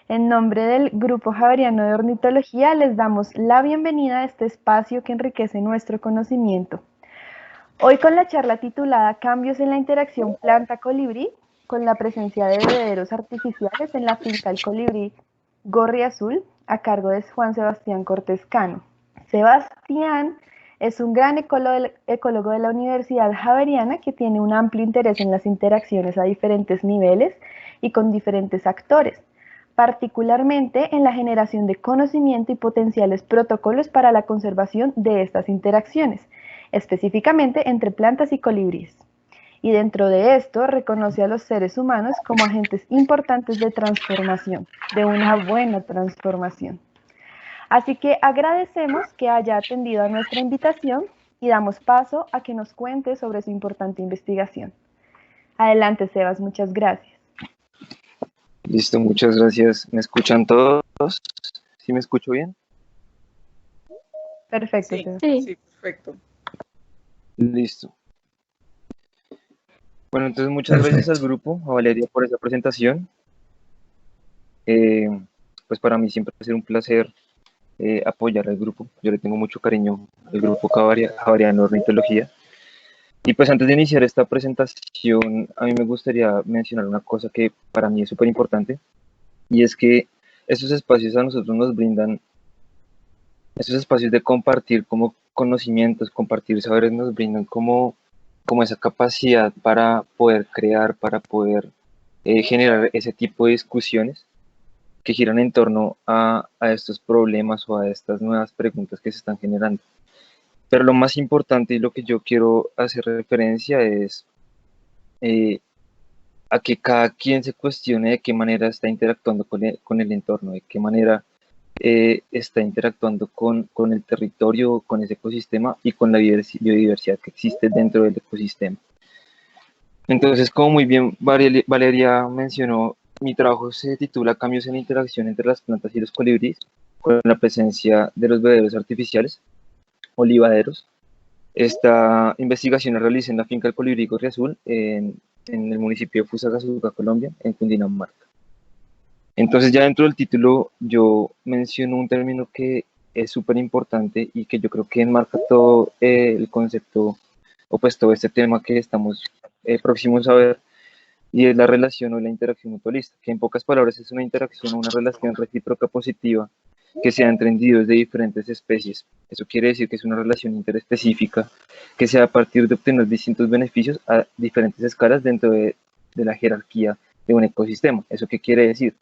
En nombre del Grupo Javeriano de Ornitología les damos la bienvenida a este espacio que enriquece nuestro conocimiento. Hoy con la charla titulada Cambios en la interacción planta-colibrí, con la presencia de bebederos artificiales en la finca El Colibrí Gorri Azul, a cargo de Juan Sebastián Cortés Cano. Sebastián es un gran ecólogo de la Universidad Javeriana que tiene un amplio interés en las interacciones a diferentes niveles y con diferentes actores, particularmente en la generación de conocimiento y potenciales protocolos para la conservación de estas interacciones, específicamente entre plantas y colibríes. Y dentro de esto reconoce a los seres humanos como agentes importantes de transformación, de una buena transformación. Así que agradecemos que haya atendido a nuestra invitación y damos paso a que nos cuente sobre su importante investigación. Adelante, Sebas, muchas gracias. Listo, muchas gracias. ¿Me escuchan todos? ¿Sí me escucho bien? Perfecto, Sí, Sebas. sí, perfecto. Listo. Bueno, entonces muchas gracias al grupo, a Valeria por esa presentación. Pues para mí siempre va a ser un placer apoyar al grupo. Yo le tengo mucho cariño al grupo Javeriano de Ornitología. Y pues antes de iniciar esta presentación, a mí me gustaría mencionar una cosa que para mí es súper importante, y es que estos espacios a nosotros nos brindan, estos espacios de compartir como conocimientos, compartir saberes, nos brindan como esa capacidad para poder crear, para poder generar ese tipo de discusiones que giran en torno a estos problemas o a estas nuevas preguntas que se están generando. Pero lo más importante y lo que yo quiero hacer referencia es eh, a que cada quien se cuestione de qué manera está interactuando con el entorno, de qué manera está interactuando con el territorio, con ese ecosistema y con la biodiversidad que existe dentro del ecosistema. Entonces, como muy bien Valeria mencionó, mi trabajo se titula Cambios en la interacción entre las plantas y los colibríes, con la presencia de los bebederos artificiales, olivaderos. Esta investigación la realicé en la finca del Colibrí Gorri Azul, en el municipio de Fusagasugá, Colombia, en Cundinamarca. Entonces, ya dentro del título, yo menciono un término que es súper importante y que yo creo que enmarca todo el concepto, o pues todo este tema que estamos próximos a ver, y es la relación o la interacción mutualista, que en pocas palabras es una interacción o una relación recíproca positiva que se da entre individuos de diferentes especies. Eso quiere decir que es una relación interespecífica que se da a partir de obtener distintos beneficios a diferentes escalas dentro de la jerarquía de un ecosistema. ¿Eso qué quiere decir?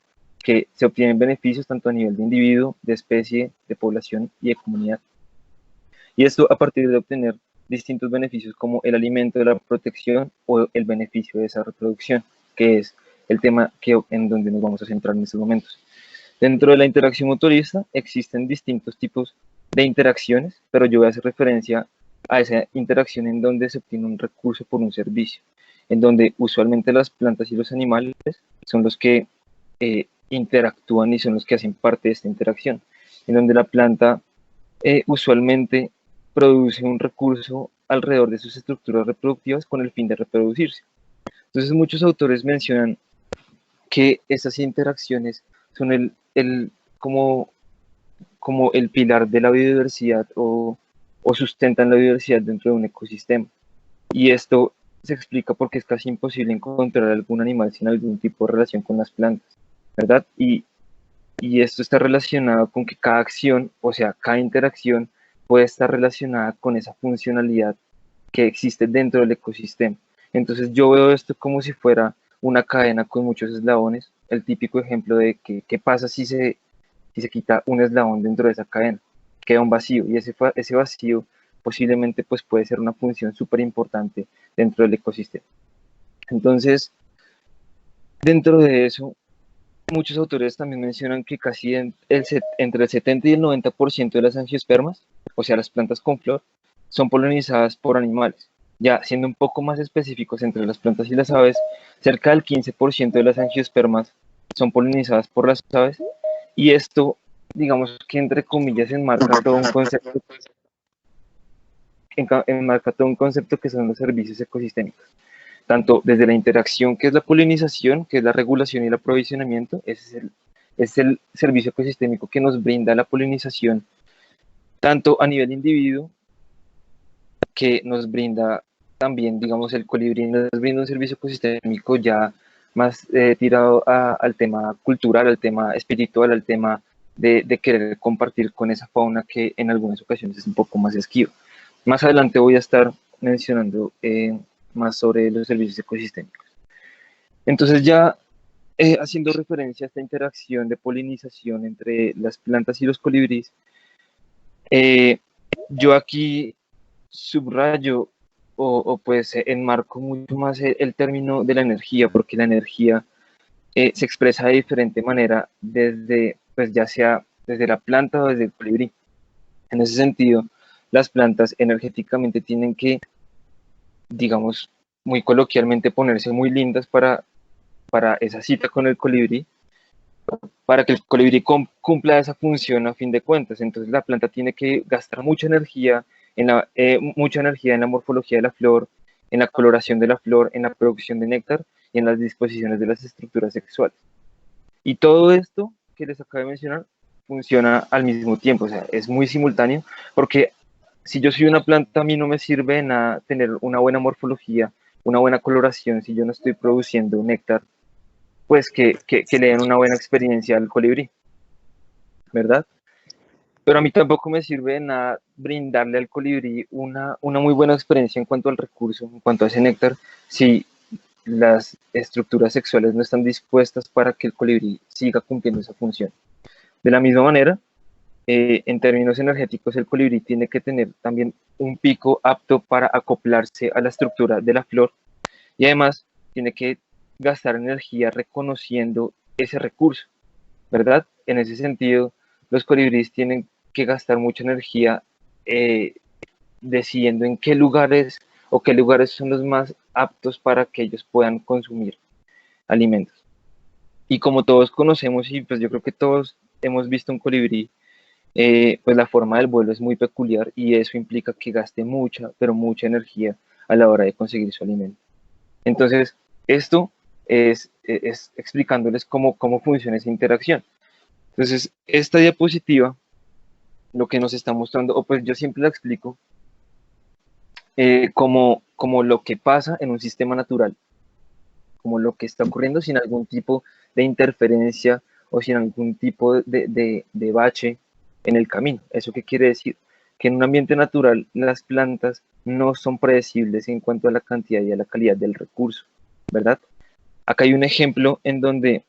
Que se obtienen beneficios tanto a nivel de individuo, de especie, de población y de comunidad. Y esto a partir de obtener distintos beneficios como el alimento de la protección o el beneficio de esa reproducción, que es el tema en donde nos vamos a centrar en estos momentos. Dentro de la interacción mutualista existen distintos tipos de interacciones, pero yo voy a hacer referencia a esa interacción en donde se obtiene un recurso por un servicio, en donde usualmente las plantas y los animales son los que interactúan y son los que hacen parte de esta interacción, en donde la planta usualmente produce un recurso alrededor de sus estructuras reproductivas con el fin de reproducirse. Entonces muchos autores mencionan que estas interacciones son como el pilar de la biodiversidad o sustentan la biodiversidad dentro de un ecosistema. Y esto se explica porque es casi imposible encontrar algún animal sin algún tipo de relación con las plantas, ¿verdad? Y esto está relacionado con que cada acción, o sea, cada interacción puede estar relacionada con esa funcionalidad que existe dentro del ecosistema. Entonces yo veo esto como si fuera una cadena con muchos eslabones, el típico ejemplo de que qué pasa si se quita un eslabón dentro de esa cadena, queda un vacío y ese vacío posiblemente pues puede ser una función súper importante dentro del ecosistema. Entonces, dentro de eso, muchos autores también mencionan que casi entre el 70 y el 90% de las angiospermas, o sea, las plantas con flor, son polinizadas por animales. Ya siendo un poco más específicos entre las plantas y las aves, cerca del 15% de las angiospermas son polinizadas por las aves, y esto, digamos que entre comillas, enmarca todo un concepto que son los servicios ecosistémicos, tanto desde la interacción, que es la polinización, que es la regulación y el aprovisionamiento, ese es es el servicio ecosistémico que nos brinda la polinización, tanto a nivel individuo, que nos brinda también, digamos, el colibrí nos brinda un servicio ecosistémico ya más tirado al tema cultural, al tema espiritual, al tema de querer compartir con esa fauna que en algunas ocasiones es un poco más esquiva. Más adelante voy a estar mencionando más sobre los servicios ecosistémicos. Entonces ya haciendo referencia a esta interacción de polinización entre las plantas y los colibríes, eh, yo aquí subrayo o pues enmarco mucho más el término de la energía, porque la energía se expresa de diferente manera desde, pues ya sea desde la planta o desde el colibrí. En ese sentido, las plantas energéticamente tienen que, digamos, muy coloquialmente ponerse muy lindas para esa cita con el colibrí, para que el colibrí cumpla esa función a fin de cuentas. Entonces la planta tiene que gastar mucha energía en la morfología de la flor, en la coloración de la flor, en la producción de néctar y en las disposiciones de las estructuras sexuales. Y todo esto que les acabo de mencionar funciona al mismo tiempo, o sea, es muy simultáneo, porque si yo soy una planta, a mí no me sirve nada tener una buena morfología, una buena coloración, si yo no estoy produciendo néctar, pues que le den una buena experiencia al colibrí, ¿verdad? Pero a mí tampoco me sirve de nada brindarle al colibrí una muy buena experiencia en cuanto al recurso, en cuanto a ese néctar, si las estructuras sexuales no están dispuestas para que el colibrí siga cumpliendo esa función. De la misma manera, en términos energéticos, el colibrí tiene que tener también un pico apto para acoplarse a la estructura de la flor y además tiene que gastar energía reconociendo ese recurso, ¿verdad? En ese sentido, los colibríes tienen que gastar mucha energía eh, decidiendo en qué lugares o qué lugares son los más aptos para que ellos puedan consumir alimentos. Y como todos conocemos, y pues yo creo que todos hemos visto un colibrí, pues la forma del vuelo es muy peculiar y eso implica que gaste mucha, pero mucha energía a la hora de conseguir su alimento. Entonces, esto es explicándoles cómo funciona esa interacción. Entonces, esta diapositiva lo que nos está mostrando, o pues yo siempre la explico como lo que pasa en un sistema natural, como lo que está ocurriendo sin algún tipo de interferencia o sin algún tipo de bache en el camino. ¿Eso qué quiere decir? Que en un ambiente natural las plantas no son predecibles en cuanto a la cantidad y a la calidad del recurso, ¿verdad? Acá hay un ejemplo en donde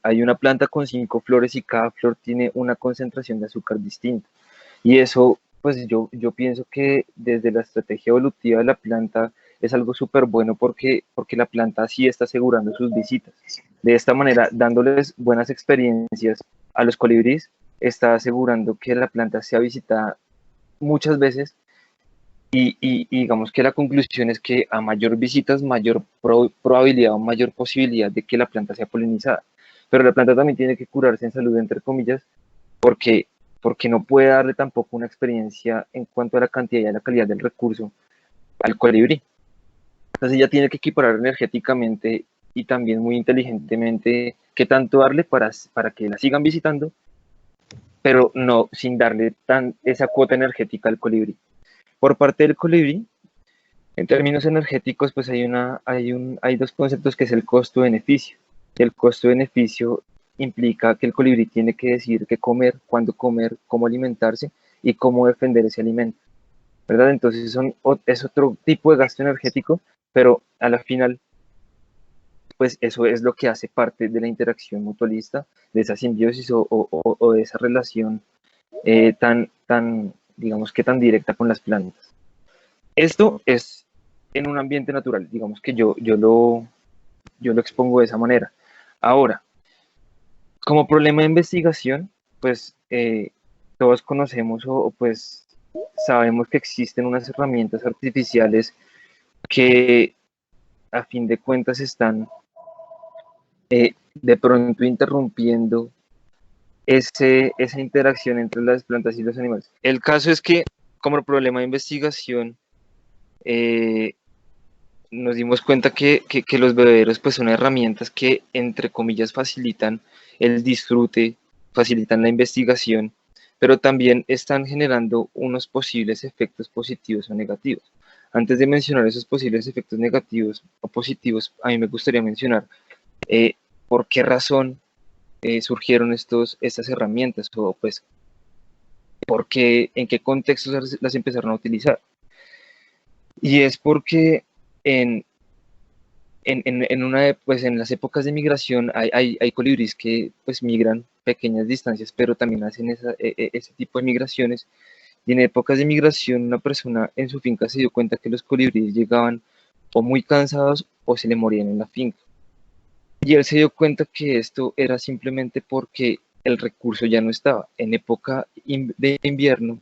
hay una planta con 5 flores y cada flor tiene una concentración de azúcar distinta. Y eso, pues yo pienso que desde la estrategia evolutiva de la planta es algo súper bueno porque la planta sí está asegurando sus visitas. De esta manera, dándoles buenas experiencias a los colibríes, está asegurando que la planta sea visitada muchas veces y digamos que la conclusión es que a mayor visitas, mayor probabilidad o mayor posibilidad de que la planta sea polinizada. Pero la planta también tiene que curarse en salud, entre comillas, porque, porque no puede darle tampoco una experiencia en cuanto a la cantidad y a la calidad del recurso al colibrí. Entonces ella tiene que equiparar energéticamente y también muy inteligentemente qué tanto darle para que la sigan visitando, pero no sin darle esa cuota energética al colibrí. Por parte del colibrí, en términos energéticos, pues hay dos conceptos que es el costo-beneficio. El costo-beneficio implica que el colibrí tiene que decidir qué comer, cuándo comer, cómo alimentarse y cómo defender ese alimento, ¿verdad? Entonces es otro tipo de gasto energético, pero a la final, pues eso es lo que hace parte de la interacción mutualista, de esa simbiosis o de esa relación digamos que tan directa con las plantas. Esto es en un ambiente natural, digamos que yo lo expongo de esa manera. Ahora, como problema de investigación, pues todos conocemos pues sabemos que existen unas herramientas artificiales que a fin de cuentas están de pronto interrumpiendo esa interacción entre las plantas y los animales. El caso es que como problema de investigación, nos dimos cuenta que los bebederos pues son herramientas que, entre comillas, facilitan el disfrute, facilitan la investigación, pero también están generando unos posibles efectos positivos o negativos. Antes de mencionar esos posibles efectos negativos o positivos, a mí me gustaría mencionar por qué razón surgieron estas herramientas o pues en qué contextos las empezaron a utilizar. Y es porque en, pues en las épocas de migración hay colibríes que pues migran pequeñas distancias, pero también hacen ese tipo de migraciones. Y en épocas de migración una persona en su finca se dio cuenta que los colibríes llegaban o muy cansados o se le morían en la finca. Y él se dio cuenta que esto era simplemente porque el recurso ya no estaba. En época de invierno,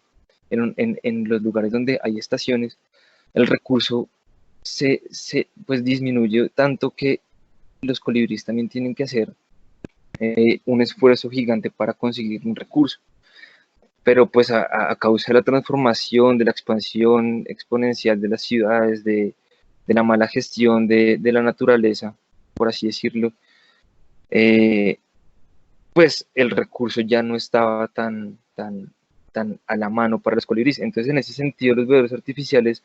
en los lugares donde hay estaciones, el recurso pues disminuye tanto que los colibríes también tienen que hacer un esfuerzo gigante para conseguir un recurso. Pero pues a causa de la transformación, de la expansión exponencial de las ciudades, de la mala gestión de la naturaleza, por así decirlo, pues el recurso ya no estaba tan a la mano para los colibríes. Entonces, en ese sentido, los bebederos artificiales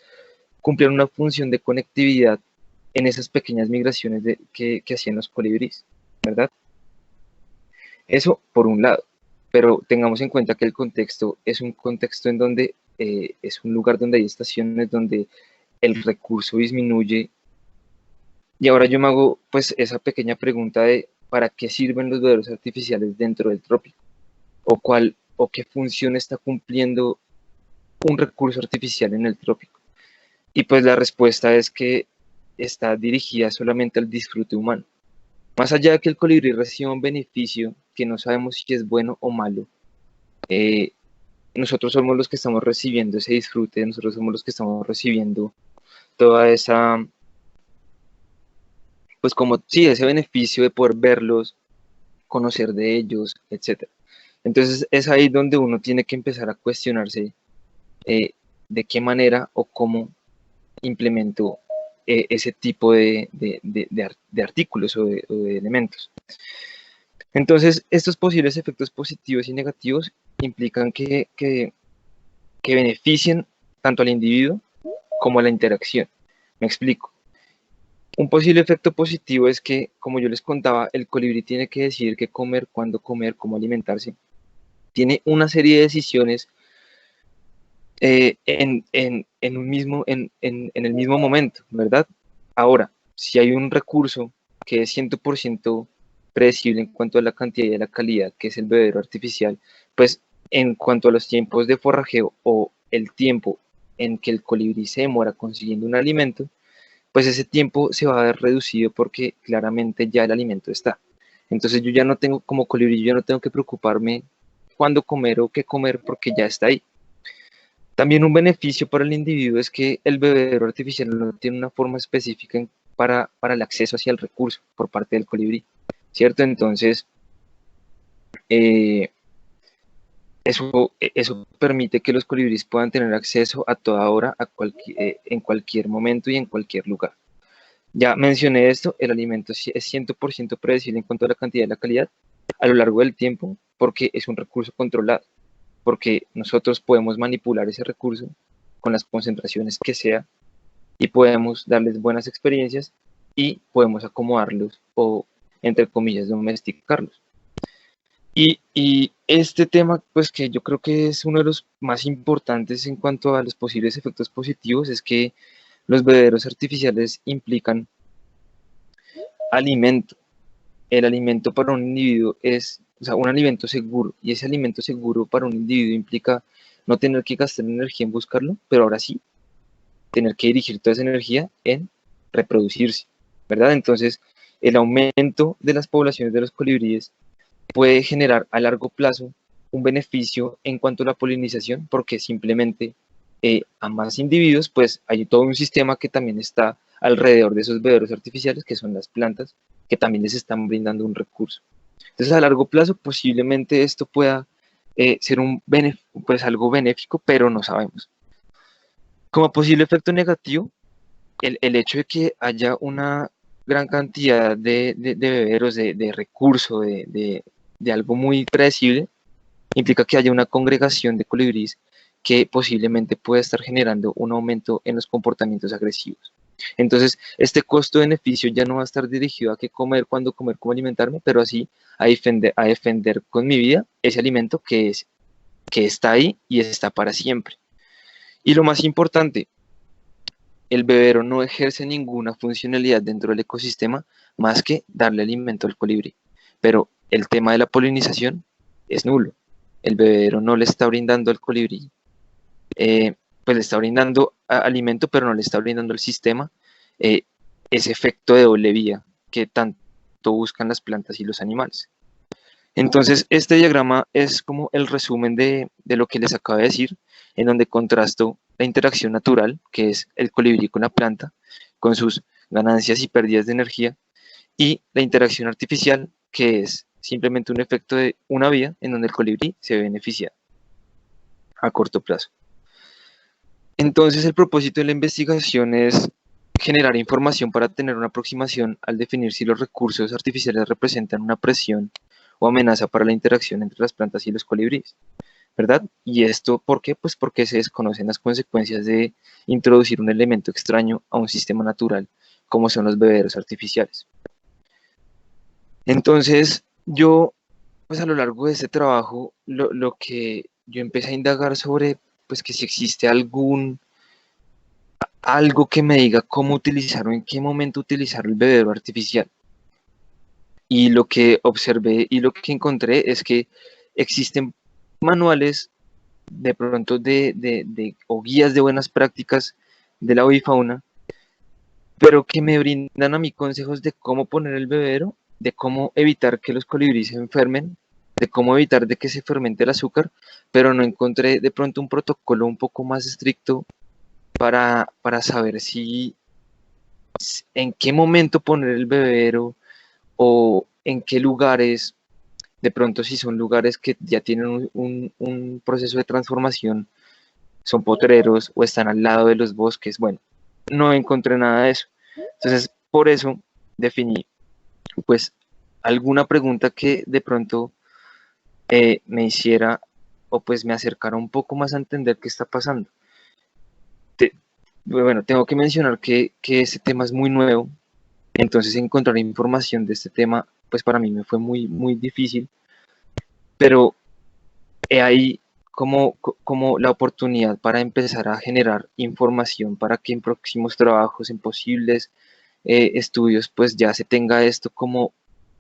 cumplieron una función de conectividad en esas pequeñas migraciones que hacían los colibríes, ¿verdad? Eso por un lado, pero tengamos en cuenta que el contexto es un contexto en donde es un lugar donde hay estaciones, donde el recurso disminuye. Y ahora yo me hago pues esa pequeña pregunta de ¿para qué sirven los bebederos artificiales dentro del trópico? ¿O qué función está cumpliendo un recurso artificial en el trópico? Y pues la respuesta es que está dirigida solamente al disfrute humano. Más allá de que el colibrí reciba un beneficio que no sabemos si es bueno o malo, nosotros somos los que estamos recibiendo ese disfrute, nosotros somos los que estamos recibiendo toda esa, pues como, sí, ese beneficio de poder verlos, conocer de ellos, etc. Entonces es ahí donde uno tiene que empezar a cuestionarse de qué manera o cómo implemento ese tipo de artículos o de elementos. Entonces, estos posibles efectos positivos y negativos implican que beneficien tanto al individuo como a la interacción. Me explico. Un posible efecto positivo es que, como yo les contaba, el colibrí tiene que decidir qué comer, cuándo comer, cómo alimentarse. Tiene una serie de decisiones en el mismo momento, ¿verdad? Ahora, si hay un recurso que es 100% predecible en cuanto a la cantidad y a la calidad, que es el bebedero artificial, pues en cuanto a los tiempos de forrajeo o el tiempo en que el colibrí se demora consiguiendo un alimento, pues ese tiempo se va a ver reducido porque claramente ya el alimento está. Entonces yo ya no tengo, como colibrí, yo no tengo que preocuparme cuándo comer o qué comer porque ya está ahí. También un beneficio para el individuo es que el bebedero artificial no tiene una forma específica para el acceso hacia el recurso por parte del colibrí, ¿cierto? Entonces, eso permite que los colibríes puedan tener acceso a toda hora, en cualquier momento y en cualquier lugar. Ya mencioné esto, el alimento es 100% predecible en cuanto a la cantidad y la calidad a lo largo del tiempo porque es un recurso controlado, porque nosotros podemos manipular ese recurso con las concentraciones que sea y podemos darles buenas experiencias y podemos acomodarlos o, entre comillas, domesticarlos. Y este tema, pues que yo creo que es uno de los más importantes en cuanto a los posibles efectos positivos, es que los bebederos artificiales implican alimento. El alimento para un individuo es, o sea, un alimento seguro, y ese alimento seguro para un individuo implica no tener que gastar energía en buscarlo, pero ahora sí, tener que dirigir toda esa energía en reproducirse, ¿verdad? Entonces, el aumento de las poblaciones de los colibríes puede generar a largo plazo un beneficio en cuanto a la polinización, porque simplemente a más individuos, pues hay todo un sistema que también está alrededor de esos bebederos artificiales, que son las plantas, que también les están brindando un recurso. Entonces, a largo plazo, posiblemente esto pueda ser pues algo benéfico, pero no sabemos. Como posible efecto negativo, el hecho de que haya una gran cantidad de beberos, de recursos, de algo muy predecible, implica que haya una congregación de colibríes que posiblemente pueda estar generando un aumento en los comportamientos agresivos. Entonces, este costo-beneficio ya no va a estar dirigido a qué comer, cuándo comer, cómo alimentarme, pero así a defender con mi vida ese alimento que está ahí y está para siempre. Y lo más importante, el bebedero no ejerce ninguna funcionalidad dentro del ecosistema más que darle alimento al colibrí. Pero el tema de la polinización es nulo. El bebedero no le está brindando al colibrí, pues le está brindando alimento, pero no le está brindando al sistema eh, ese efecto de doble vía que tanto buscan las plantas y los animales. Entonces, este diagrama es como el resumen de lo que les acabo de decir, en donde contrasto la interacción natural, que es el colibrí con la planta, con sus ganancias y pérdidas de energía, y la interacción artificial, que es simplemente un efecto de una vía en donde el colibrí se beneficia a corto plazo. Entonces, el propósito de la investigación es generar información para tener una aproximación al definir si los recursos artificiales representan una presión o amenaza para la interacción entre las plantas y los colibríes, ¿verdad? ¿Y esto por qué? Pues porque se desconocen las consecuencias de introducir un elemento extraño a un sistema natural, como son los bebederos artificiales. Entonces, yo, pues a lo largo de este trabajo, lo que yo empecé a indagar sobre, pues que si existe algo que me diga cómo utilizar o en qué momento utilizar el bebedero artificial. Y lo que observé y lo que encontré es que existen manuales de pronto o guías de buenas prácticas de la avifauna, pero que me brindan a mí consejos de cómo poner el bebedero, de cómo evitar que los colibríes se enfermen, de cómo evitar de que se fermente el azúcar, pero no encontré de pronto un protocolo un poco más estricto para saber si en qué momento poner el bebedero o en qué lugares, de pronto si son lugares que ya tienen un proceso de transformación, son potreros o están al lado de los bosques. Bueno, no encontré nada de eso. Entonces, por eso definí, pues, alguna pregunta que de pronto me hiciera o pues me acercara un poco más a entender qué está pasando. Bueno, tengo que mencionar que este tema es muy nuevo, entonces encontrar información de este tema, pues para mí me fue muy difícil, pero he ahí como la oportunidad para empezar a generar información para que en próximos trabajos, en posibles estudios, pues ya se tenga esto como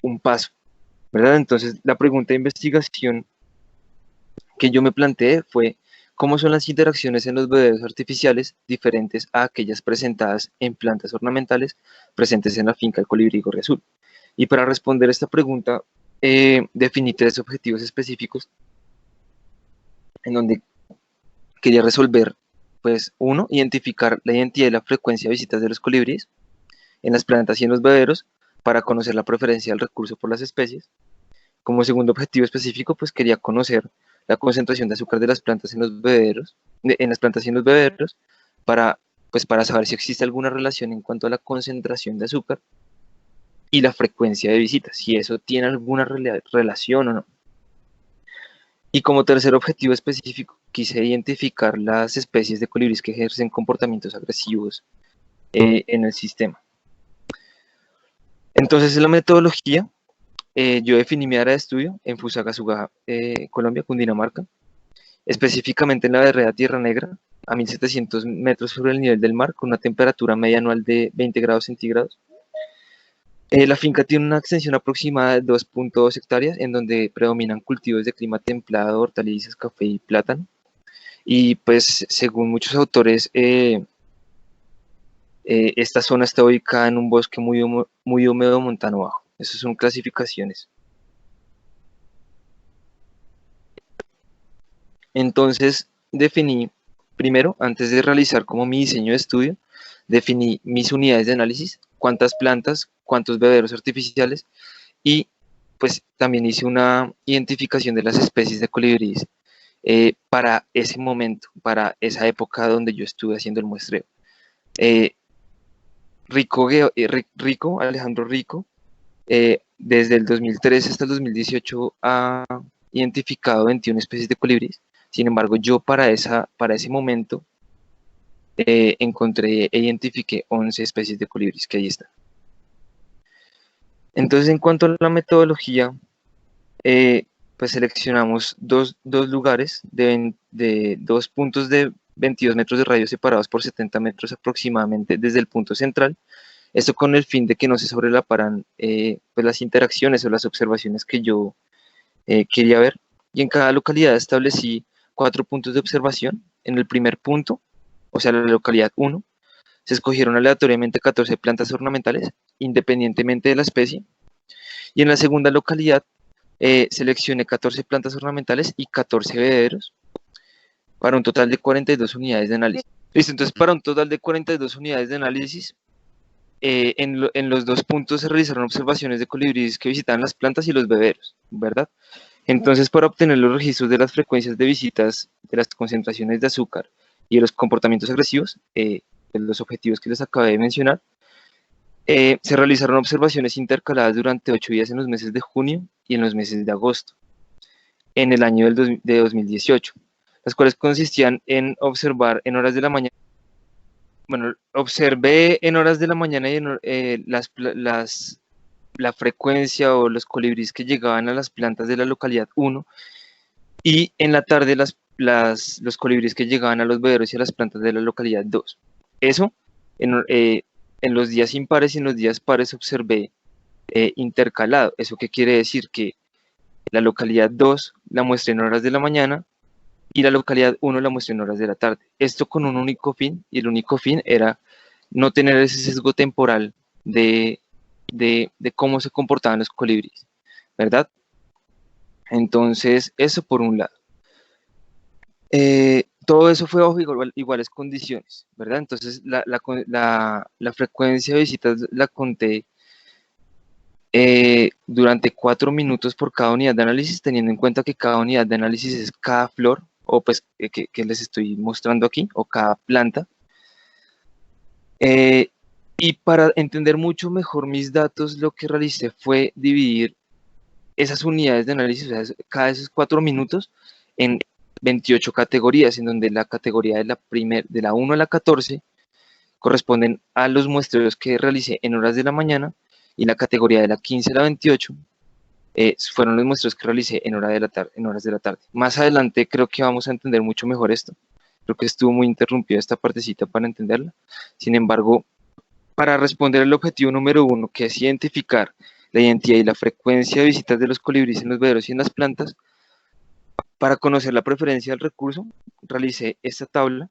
un paso, ¿verdad? Entonces, la pregunta de investigación que yo me planteé fue, ¿cómo son las interacciones en los bebederos artificiales diferentes a aquellas presentadas en plantas ornamentales presentes en la finca del colibrí gorri azul? Y para responder esta pregunta, definí 3 objetivos específicos en donde quería resolver, pues, uno, identificar la identidad y la frecuencia de visitas de los colibríes en las plantas y en los bebederos para conocer la preferencia del recurso por las especies. Como segundo objetivo específico, pues quería conocer la concentración de azúcar de las plantas en los bebederos, en las plantas y en los bebederos, para, pues, para saber si existe alguna relación en cuanto a la concentración de azúcar y la frecuencia de visitas, si eso tiene alguna relación o no. Y como tercer objetivo específico, quise identificar las especies de colibríes que ejercen comportamientos agresivos en el sistema. Entonces, en la metodología, yo definí mi área de estudio en Fusagasugá, Colombia, Cundinamarca, específicamente en la berrea Tierra Negra, a 1700 metros sobre el nivel del mar, con una temperatura media anual de 20 grados centígrados. La finca tiene una extensión aproximada de 2.2 hectáreas, en donde predominan cultivos de clima templado, hortalizas, café y plátano. Y pues, según muchos autores, esta zona está ubicada en un bosque muy húmedo montano bajo. Esas son clasificaciones. Entonces, definí, primero, antes de realizar como mi diseño de estudio, definí mis unidades de análisis, cuántas plantas, cuántos bebederos artificiales, y pues también hice una identificación de las especies de colibríes para ese momento, para esa época donde yo estuve haciendo el muestreo. Alejandro Rico, desde el 2013 hasta el 2018 ha identificado 21 especies de colibríes. Sin embargo, yo para ese momento identifiqué 11 especies de colibríes, que ahí están. Entonces, en cuanto a la metodología, pues seleccionamos dos lugares de 2 puntos de 22 metros de radio separados por 70 metros aproximadamente desde el punto central. Esto con el fin de que no se sobrelaparan pues las interacciones o las observaciones que yo quería ver. Y en cada localidad establecí 4 puntos de observación. En el primer punto, o sea, la localidad 1, se escogieron aleatoriamente 14 plantas ornamentales, independientemente de la especie. Y en la segunda localidad, seleccioné 14 plantas ornamentales y 14 bebederos para un total de 42 unidades de análisis. Listo, entonces para un total de 42 unidades de análisis, en los 2 puntos se realizaron observaciones de colibríes que visitaban las plantas y los bebederos, ¿verdad? Entonces, para obtener los registros de las frecuencias de visitas, de las concentraciones de azúcar y de los comportamientos agresivos, de los objetivos que les acabé de mencionar, se realizaron observaciones intercaladas durante 8 días en los meses de junio y en los meses de agosto, en el año de 2018, las cuales consistían en observar en horas de la mañana. Bueno, observé en horas de la mañana y la frecuencia o los colibríes que llegaban a las plantas de la localidad 1 y en la tarde los colibríes que llegaban a los bebederos y a las plantas de la localidad 2. Eso en los días impares y en los días pares observé intercalado. ¿Eso qué quiere decir? Que la localidad 2 la muestré en horas de la mañana y la localidad 1 la muestré en horas de la tarde. Esto con un único fin, y el único fin era no tener ese sesgo temporal de cómo se comportaban los colibríes, ¿verdad? Entonces, eso por un lado. Todo eso fue bajo iguales condiciones, ¿verdad? Entonces, la frecuencia de visitas la conté durante 4 minutos por cada unidad de análisis, teniendo en cuenta que cada unidad de análisis es cada flor, o pues que les estoy mostrando aquí, o cada planta. Y para entender mucho mejor mis datos, lo que realicé fue dividir esas unidades de análisis, o sea, cada esos 4 minutos, en 28 categorías, en donde la categoría de la 1 a la 14 corresponden a los muestreos que realicé en horas de la mañana, y la categoría de la 15 a la 28 fueron los muestreos que realicé en horas de la tarde. Más adelante creo que vamos a entender mucho mejor esto. Creo que estuvo muy interrumpida esta partecita para entenderla. Sin embargo, para responder al objetivo número 1, que es identificar la identidad y la frecuencia de visitas de los colibríes en los bebederos y en las plantas, para conocer la preferencia del recurso, realicé esta tabla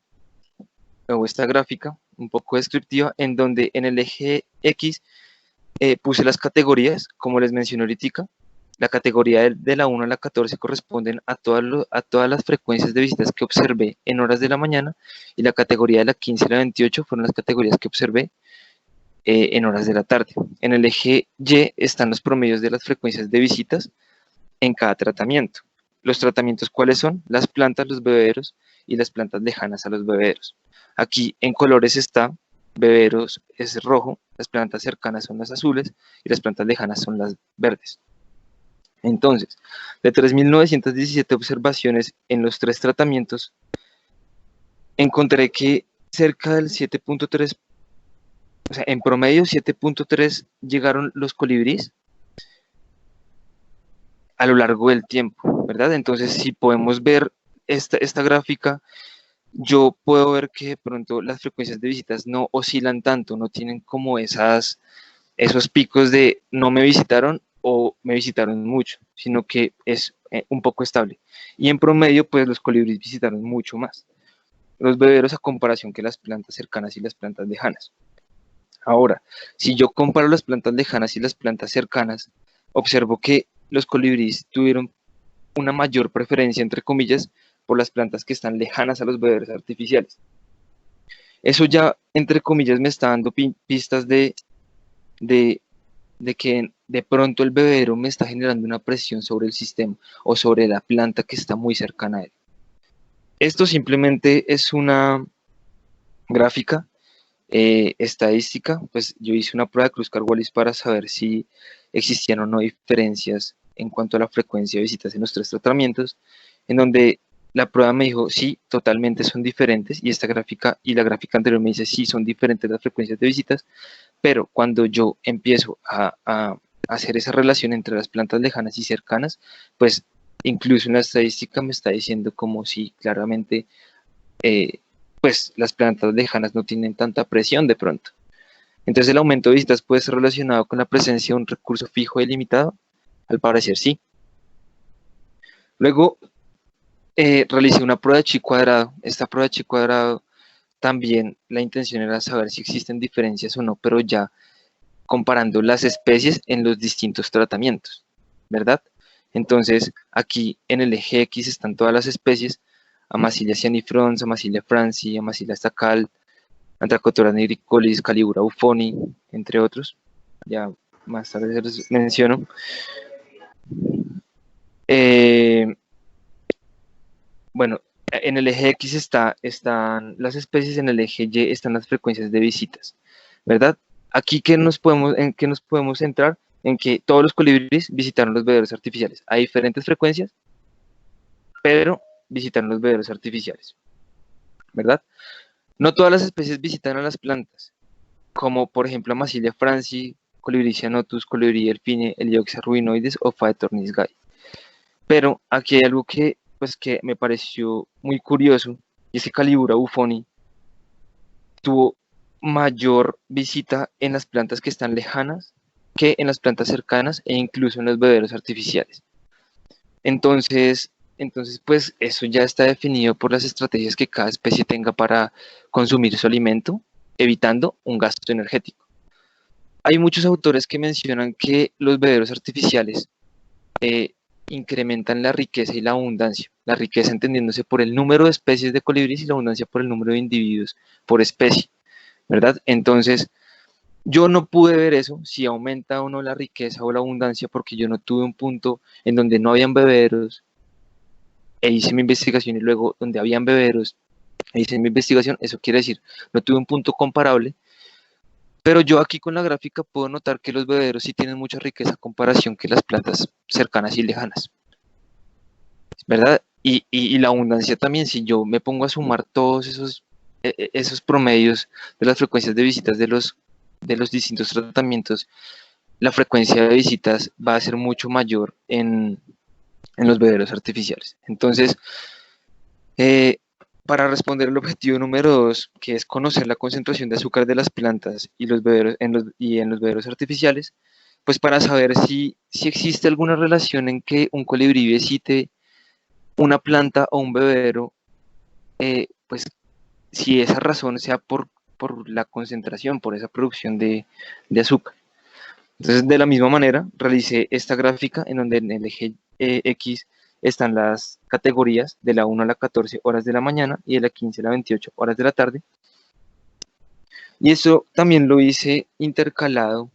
o esta gráfica un poco descriptiva, en donde en el eje X puse las categorías, como les mencioné ahorita. La categoría de la 1 a la 14 corresponden a todas las frecuencias de visitas que observé en horas de la mañana, y la categoría de la 15 a la 28 fueron las categorías que observé en horas de la tarde. En el eje Y están los promedios de las frecuencias de visitas en cada tratamiento. Los tratamientos, ¿cuáles son? Las plantas, los bebederos y las plantas lejanas a los bebederos. Aquí en colores está: bebederos es rojo, las plantas cercanas son las azules y las plantas lejanas son las verdes. Entonces, de 3.917 observaciones en los 3 tratamientos, encontré que cerca del 7.3, o sea, en promedio 7.3 llegaron los colibríes a lo largo del tiempo, ¿verdad? Entonces, si podemos ver esta gráfica, yo puedo ver que de pronto las frecuencias de visitas no oscilan tanto, no tienen como esos picos de no me visitaron o me visitaron mucho, sino que es un poco estable. Y en promedio, pues los colibríes visitaron mucho más los bebederos a comparación que las plantas cercanas y las plantas lejanas. Ahora, si yo comparo las plantas lejanas y las plantas cercanas, observo que los colibríes tuvieron una mayor preferencia, entre comillas, por las plantas que están lejanas a los bebederos artificiales. Eso ya, entre comillas, me está dando pistas de que de pronto el bebedero me está generando una presión sobre el sistema o sobre la planta que está muy cercana a él. Esto simplemente es una gráfica estadística, pues yo hice una prueba de Kruskal-Wallis para saber si existían o no diferencias en cuanto a la frecuencia de visitas en los tres tratamientos, en donde la prueba me dijo sí, totalmente son diferentes, y esta gráfica y la gráfica anterior me dice sí, son diferentes las frecuencias de visitas, pero cuando yo empiezo a hacer esa relación entre las plantas lejanas y cercanas, pues incluso en la estadística me está diciendo como si claramente pues las plantas lejanas no tienen tanta presión de pronto. Entonces el aumento de visitas puede ser relacionado con la presencia de un recurso fijo y limitado. Al parecer sí. Luego realicé una prueba de chi cuadrado. Esta prueba de chi cuadrado también la intención era saber si existen diferencias o no, pero ya comparando las especies en los distintos tratamientos, ¿verdad? Entonces aquí en el eje X están todas las especies: Amacilia cyanifrons, Amacilia franci, Amacilia stacal, Antracotora nigricolis, Calibura bufoni, entre otros. Ya más tarde les menciono. Bueno, en el eje X están las especies, en el eje Y están las frecuencias de visitas, ¿verdad? Aquí ¿en qué nos podemos centrar? En que todos los colibríes visitaron los bebederos artificiales a diferentes frecuencias, pero visitaron los bebederos artificiales, ¿verdad? No todas las especies visitan a las plantas, como por ejemplo Amacilia franci, Colibrí cyanotus, Colibrí delfine, Helioxia rubinoides o Phaetornis gay. Pero aquí hay algo que me pareció muy curioso, y es que Calibura bufoni tuvo mayor visita en las plantas que están lejanas que en las plantas cercanas e incluso en los bebederos artificiales. Entonces, pues eso ya está definido por las estrategias que cada especie tenga para consumir su alimento, evitando un gasto energético. Hay muchos autores que mencionan que los bebederos artificiales incrementan la riqueza y la abundancia. La riqueza entendiéndose por el número de especies de colibríes y la abundancia por el número de individuos por especie, ¿verdad? Entonces, yo no pude ver eso, si aumenta o no la riqueza o la abundancia, porque yo no tuve un punto en donde no habían bebederos e hice mi investigación, y luego donde habían bebederos e hice mi investigación. Eso quiere decir, no tuve un punto comparable, pero yo aquí con la gráfica puedo notar que los bebederos sí tienen mucha riqueza a comparación que las plantas cercanas y lejanas, ¿verdad? Y la abundancia también, si yo me pongo a sumar todos esos promedios de las frecuencias de visitas de los distintos tratamientos, la frecuencia de visitas va a ser mucho mayor en los bebederos artificiales. Entonces, para responder el objetivo número 2, que es conocer la concentración de azúcar de las plantas y en los bebederos artificiales, pues para saber si existe alguna relación en que un colibrí visite una planta o un bebedero, pues si esa razón sea por la concentración, por esa producción de azúcar. Entonces, de la misma manera, realicé esta gráfica en donde en el eje X están las categorías de la 1 a la 14 horas de la mañana y de la 15 a la 28 horas de la tarde. Y eso también lo hice intercalado,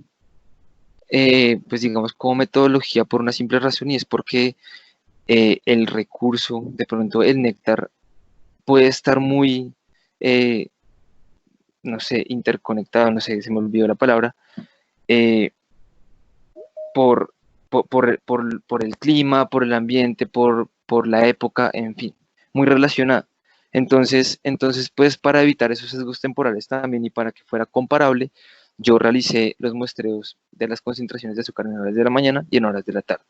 pues digamos, como metodología por una simple razón, y es porque el recurso, de pronto el néctar, puede estar muy, no sé, interconectado, no sé, se me olvidó la palabra, eh, por, por el clima, por el ambiente, por la época, en fin, muy relacionada. Entonces, pues para evitar esos sesgos temporales también y para que fuera comparable, yo realicé los muestreos de las concentraciones de azúcar en horas de la mañana y en horas de la tarde.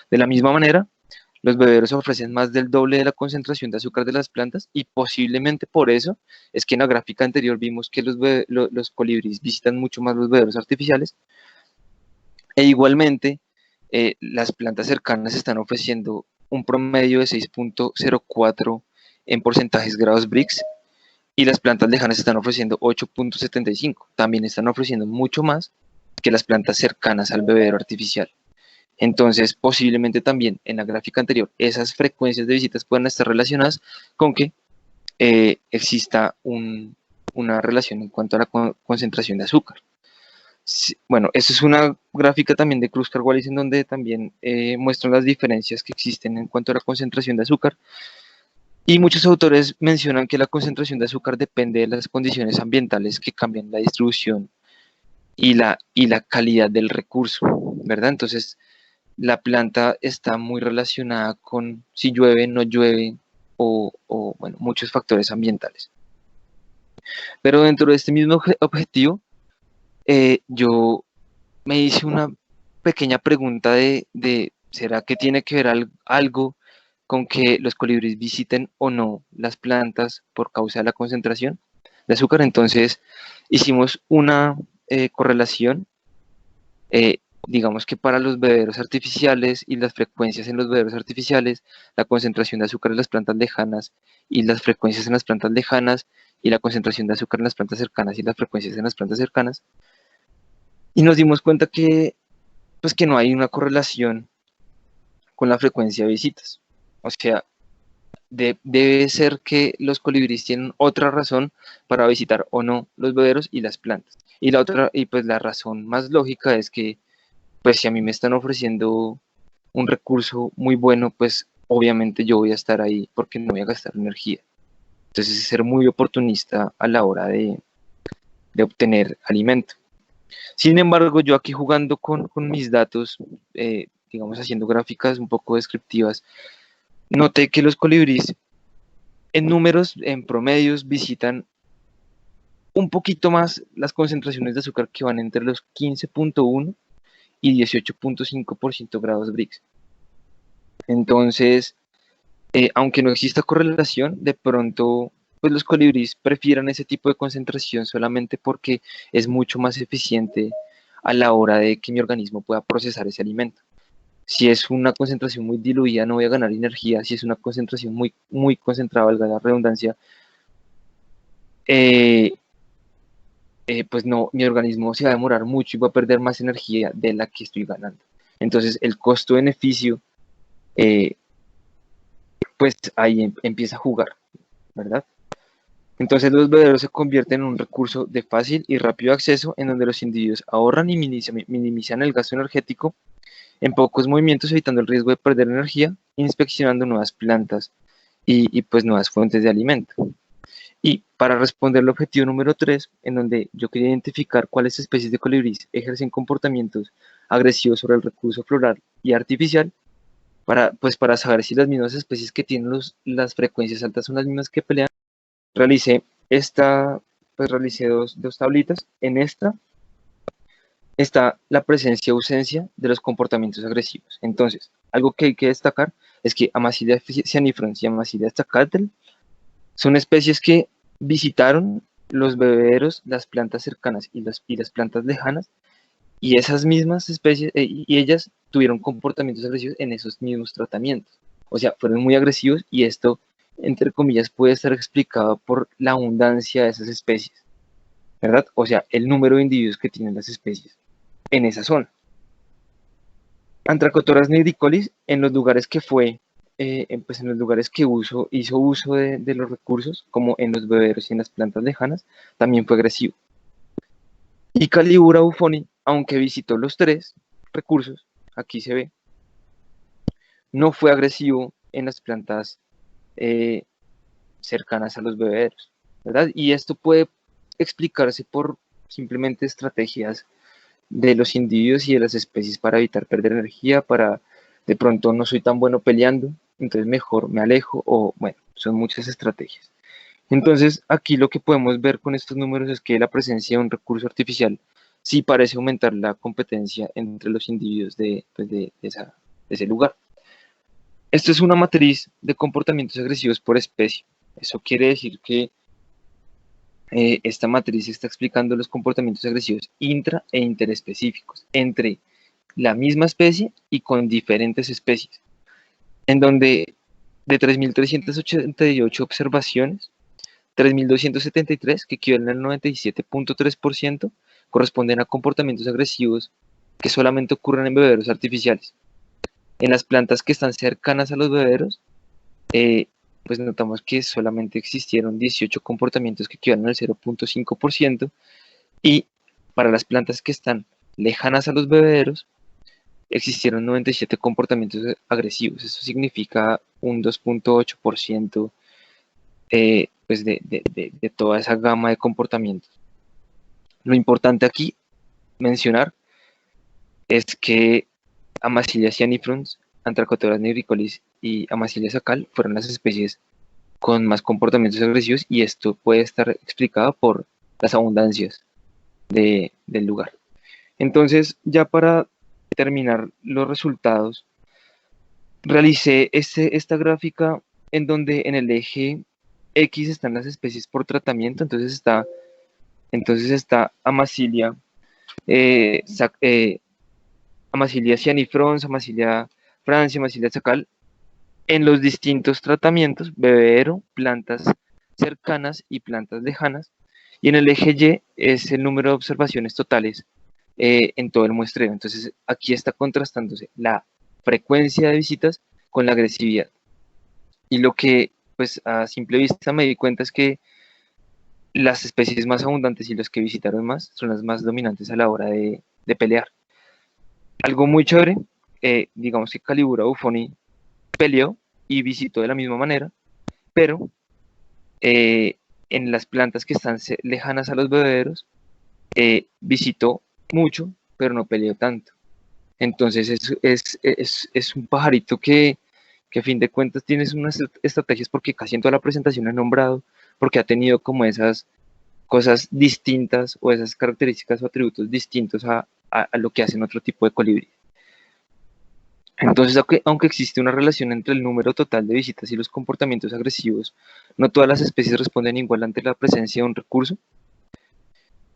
De la misma manera, los bebederos ofrecen más del doble de la concentración de azúcar de las plantas, y posiblemente por eso es que en la gráfica anterior vimos que los colibríes visitan mucho más los bebederos artificiales. E igualmente, las plantas cercanas están ofreciendo un promedio de 6.04 en porcentajes grados Brix, y las plantas lejanas están ofreciendo 8.75. También están ofreciendo mucho más que las plantas cercanas al bebedero artificial. Entonces, posiblemente también en la gráfica anterior, esas frecuencias de visitas puedan estar relacionadas con que exista una relación en cuanto a la concentración de azúcar. Sí, bueno, esta es una gráfica también de Kruskal-Wallis en donde también muestran las diferencias que existen en cuanto a la concentración de azúcar. Y muchos autores mencionan que la concentración de azúcar depende de las condiciones ambientales que cambian la distribución y la calidad del recurso, ¿verdad? Entonces, la planta está muy relacionada con si llueve, no llueve, bueno, muchos factores ambientales. Pero dentro de este mismo objetivo, yo me hice una pequeña pregunta de ¿será que tiene que ver algo con que los colibríes visiten o no las plantas por causa de la concentración de azúcar? Entonces hicimos una correlación, eh, digamos que para los bebederos artificiales y las frecuencias en los bebederos artificiales, la concentración de azúcar en las plantas lejanas y las frecuencias en las plantas lejanas, y la concentración de azúcar en las plantas cercanas y las frecuencias en las plantas cercanas, y nos dimos cuenta que, pues, que no hay una correlación con la frecuencia de visitas. O sea, debe ser que los colibríes tienen otra razón para visitar o no los bebederos y las plantas. Y la otra, y pues la razón más lógica es que, pues si a mí me están ofreciendo un recurso muy bueno, pues obviamente yo voy a estar ahí porque no voy a gastar energía. Entonces es ser muy oportunista a la hora de obtener alimento. Sin embargo, yo aquí jugando con mis datos, digamos haciendo gráficas un poco descriptivas, noté que los colibríes en números, en promedios, visitan un poquito más las concentraciones de azúcar, que van entre los 15.1 y 18.5% grados Brix. Entonces, aunque no exista correlación, de pronto pues los colibríes prefieran ese tipo de concentración solamente porque es mucho más eficiente a la hora de que mi organismo pueda procesar ese alimento. Si es una concentración muy diluida, no voy a ganar energía. Si es una concentración muy, muy concentrada, valga la redundancia, eh, pues no, mi organismo se va a demorar mucho y va a perder más energía de la que estoy ganando. Entonces, el costo-beneficio, eh, pues ahí empieza a jugar, ¿verdad? Entonces, los bebederos se convierten en un recurso de fácil y rápido acceso en donde los individuos ahorran y minimizan el gasto energético en pocos movimientos, evitando el riesgo de perder energía, inspeccionando nuevas plantas y pues nuevas fuentes de alimento. Y para responder al objetivo número 3, en donde yo quería identificar cuáles especies de colibríes ejercen comportamientos agresivos sobre el recurso floral y artificial, para saber si las mismas especies que tienen las frecuencias altas son las mismas que pelean, realicé realicé dos tablitas. En esta está la presencia o ausencia de los comportamientos agresivos. Entonces, algo que hay que destacar es que Amacilia cianifrons y Amacilia staccatel son especies que visitaron los bebederos, las plantas cercanas y las plantas lejanas, y esas mismas especies, y ellas tuvieron comportamientos agresivos en esos mismos tratamientos. O sea, fueron muy agresivos, y esto, entre comillas, puede estar explicado por la abundancia de esas especies, ¿verdad? O sea, el número de individuos que tienen las especies en esa zona. Antracotoras nidicolis, en los lugares que fue, pues en los lugares que hizo uso de los recursos, como en los bebederos y en las plantas lejanas, también fue agresivo. Y Calibura bufoni, aunque visitó los tres recursos, aquí se ve, no fue agresivo en las plantas eh, cercanas a los bebederos, ¿verdad? Y esto puede explicarse por simplemente estrategias de los individuos y de las especies para evitar perder energía, para de pronto no soy tan bueno peleando, entonces mejor me alejo, o bueno, son muchas estrategias. Entonces, aquí lo que podemos ver con estos números es que la presencia de un recurso artificial sí parece aumentar la competencia entre los individuos pues de ese lugar. Esto es una matriz de comportamientos agresivos por especie. Eso quiere decir que esta matriz está explicando los comportamientos agresivos intra e interespecíficos entre la misma especie y con diferentes especies, en donde de 3.388 observaciones, 3.273, que equivalen al 97.3%, corresponden a comportamientos agresivos que solamente ocurren en bebederos artificiales. En las plantas que están cercanas a los bebederos, pues notamos que solamente existieron 18 comportamientos que equivalen al 0.5%, y para las plantas que están lejanas a los bebederos, existieron 97 comportamientos agresivos. Eso significa un 2.8% pues de toda esa gama de comportamientos. Lo importante aquí mencionar es que Amacilia cianifrons, Antracoteras nigricolis y Amacilia sacal fueron las especies con más comportamientos agresivos, y esto puede estar explicado por las abundancias del lugar. Entonces, ya para terminar los resultados, realicé esta gráfica en donde en el eje X están las especies por tratamiento. Entonces está Amacilia, Amacilia cianifrons, Amacilia francia, Amacilia sacal, en los distintos tratamientos: bebedero, plantas cercanas y plantas lejanas. Y en el eje Y es el número de observaciones totales en todo el muestreo. Entonces aquí está contrastándose la frecuencia de visitas con la agresividad. Y lo que pues a simple vista me di cuenta es que las especies más abundantes y los que visitaron más son las más dominantes a la hora de pelear. Algo muy chévere, digamos que Calibura bufoni peleó y visitó de la misma manera, pero en las plantas que están lejanas a los bebederos, visitó mucho, pero no peleó tanto. Entonces es un pajarito que a fin de cuentas tiene unas estrategias, porque casi en toda la presentación he nombrado, porque ha tenido como esas cosas distintas o esas características o atributos distintos a lo que hacen otro tipo de colibrí. Entonces, aunque existe una relación entre el número total de visitas y los comportamientos agresivos, no todas las especies responden igual ante la presencia de un recurso,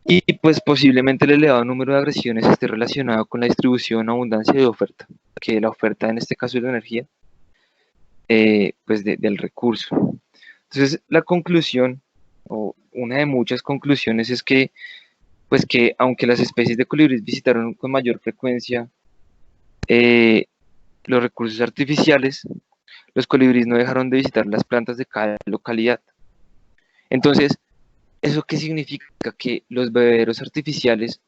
y pues posiblemente el elevado número de agresiones esté relacionado con la distribución, abundancia de oferta, que la oferta en este caso es la energía, pues del recurso. Entonces, la conclusión, o una de muchas conclusiones, es que pues que aunque las especies de colibríes visitaron con mayor frecuencia los recursos artificiales, los colibríes no dejaron de visitar las plantas de cada localidad. Entonces, ¿eso qué significa? Que los bebederos artificiales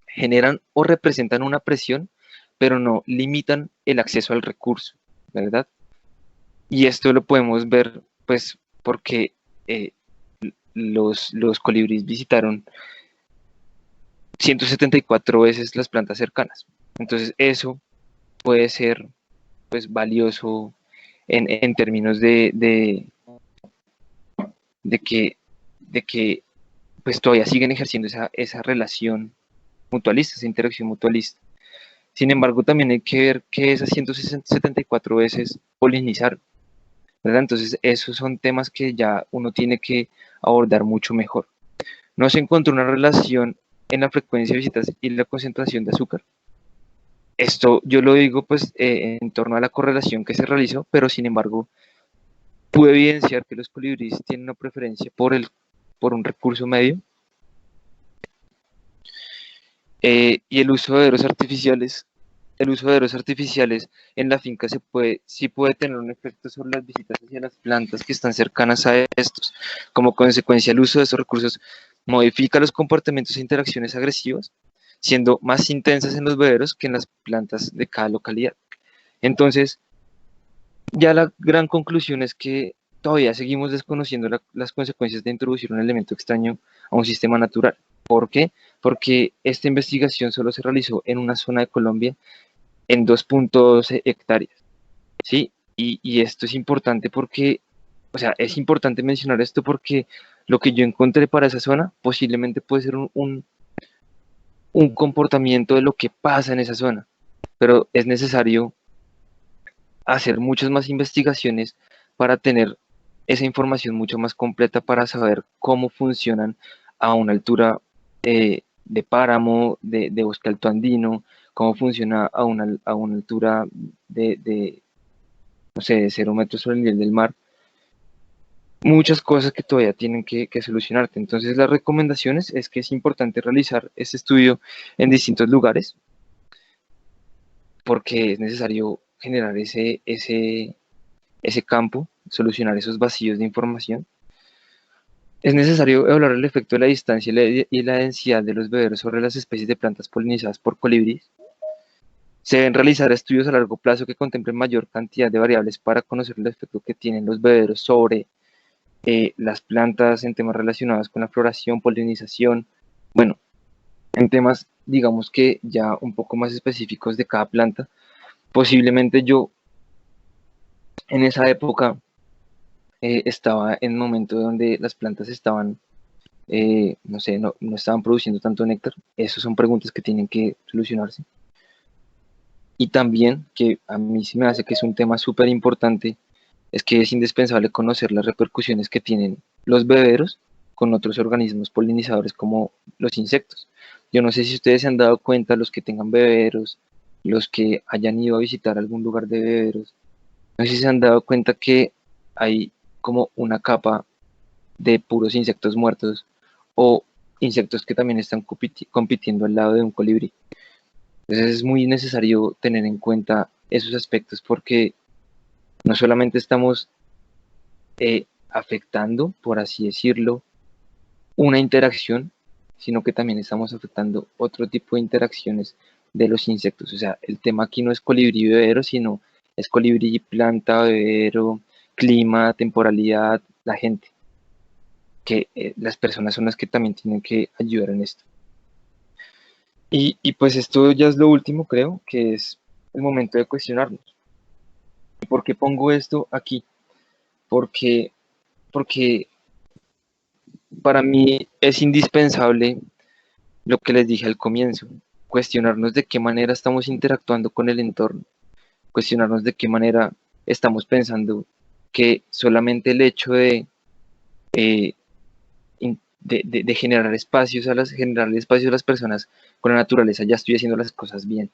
generan o representan una presión, pero no limitan el acceso al recurso, ¿verdad? Y esto lo podemos ver, pues, porque los colibríes visitaron 174 veces las plantas cercanas. Entonces, eso puede ser, pues, valioso en términos de que, de que pues todavía siguen ejerciendo esa relación mutualista, esa interacción mutualista. Sin embargo, también hay que ver que esas 174 veces polinizaron, ¿verdad? Entonces, esos son temas que ya uno tiene que abordar mucho mejor. No se encontró una relación en la frecuencia de visitas y la concentración de azúcar. Esto yo lo digo pues en torno a la correlación que se realizó, pero sin embargo pude evidenciar que los colibríes tienen una preferencia por un recurso medio, y el uso de bebederos artificiales. El uso de bebederos artificiales en la finca sí puede tener un efecto sobre las visitas hacia las plantas que están cercanas a estos. Como consecuencia, el uso de estos recursos modifica los comportamientos e interacciones agresivas, siendo más intensas en los bebederos que en las plantas de cada localidad. Entonces, ya la gran conclusión es que todavía seguimos desconociendo las consecuencias de introducir un elemento extraño a un sistema natural. ¿Por qué? Porque esta investigación solo se realizó en una zona de Colombia en 2.12 hectáreas, ¿sí? Y esto es importante porque, o sea, es importante mencionar esto porque lo que yo encontré para esa zona posiblemente puede ser un comportamiento de lo que pasa en esa zona, pero es necesario hacer muchas más investigaciones para tener esa información mucho más completa, para saber cómo funcionan a una altura de páramo, de bosque alto andino, cómo funciona a una altura no sé, de 0 metros sobre el nivel del mar. Muchas cosas que todavía tienen que solucionarte. Entonces, las recomendaciones es que es importante realizar este estudio en distintos lugares, porque es necesario generar ese campo, solucionar esos vacíos de información. Es necesario evaluar el efecto de la distancia y la densidad de los bebederos sobre las especies de plantas polinizadas por colibríes. Se deben realizar estudios a largo plazo que contemplen mayor cantidad de variables para conocer el efecto que tienen los bebederos sobre las plantas en temas relacionados con la floración, polinización, bueno, en temas, digamos que ya un poco más específicos de cada planta. Posiblemente yo en esa época estaba en un momento donde las plantas estaban, no sé, no estaban produciendo tanto néctar. Esas son preguntas que tienen que solucionarse. Y también, que a mí sí me hace que es un tema súper importante, es que es indispensable conocer las repercusiones que tienen los beberos con otros organismos polinizadores como los insectos. Yo no sé si ustedes se han dado cuenta, los que tengan beberos, los que hayan ido a visitar algún lugar de beberos, no sé si se han dado cuenta que hay como una capa de puros insectos muertos o insectos que también están compitiendo al lado de un colibrí. Entonces es muy necesario tener en cuenta esos aspectos porque no solamente estamos afectando, por así decirlo, una interacción, sino que también estamos afectando otro tipo de interacciones de los insectos. O sea, el tema aquí no es colibrí bebedero, sino es colibrí, planta, bebedero, clima, temporalidad, la gente, que las personas son las que también tienen que ayudar en esto. Y pues esto ya es lo último, creo, que es el momento de cuestionarnos. ¿Por qué pongo esto aquí? Porque, porque para mí es indispensable lo que les dije al comienzo, cuestionarnos de qué manera estamos interactuando con el entorno, cuestionarnos de qué manera estamos pensando que solamente el hecho eh, de generar espacios generar espacios a las personas con la naturaleza, ya estoy haciendo las cosas bien.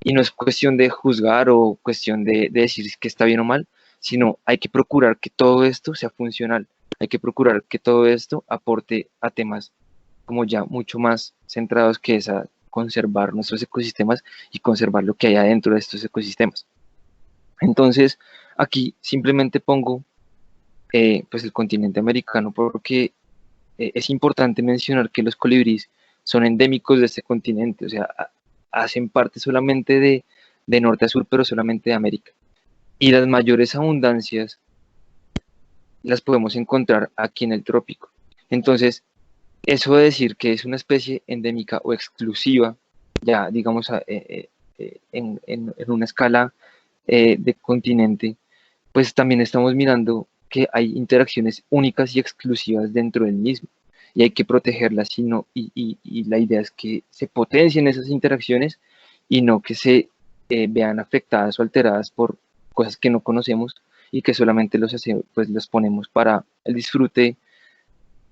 Y no es cuestión de juzgar o cuestión de decir que está bien o mal, sino hay que procurar que todo esto sea funcional, hay que procurar que todo esto aporte a temas como ya mucho más centrados que es a conservar nuestros ecosistemas y conservar lo que hay adentro de estos ecosistemas. Entonces, aquí simplemente pongo pues el continente americano porque es importante mencionar que los colibríes son endémicos de este continente, o sea, hacen parte solamente de norte a sur, pero solamente de América. Y las mayores abundancias las podemos encontrar aquí en el trópico. Entonces, eso de decir que es una especie endémica o exclusiva, ya digamos en una escala de continente, pues también estamos mirando que hay interacciones únicas y exclusivas dentro del mismo y hay que protegerlas y la idea es que se potencien esas interacciones y no que se vean afectadas o alteradas por cosas que no conocemos y que solamente pues los ponemos para el disfrute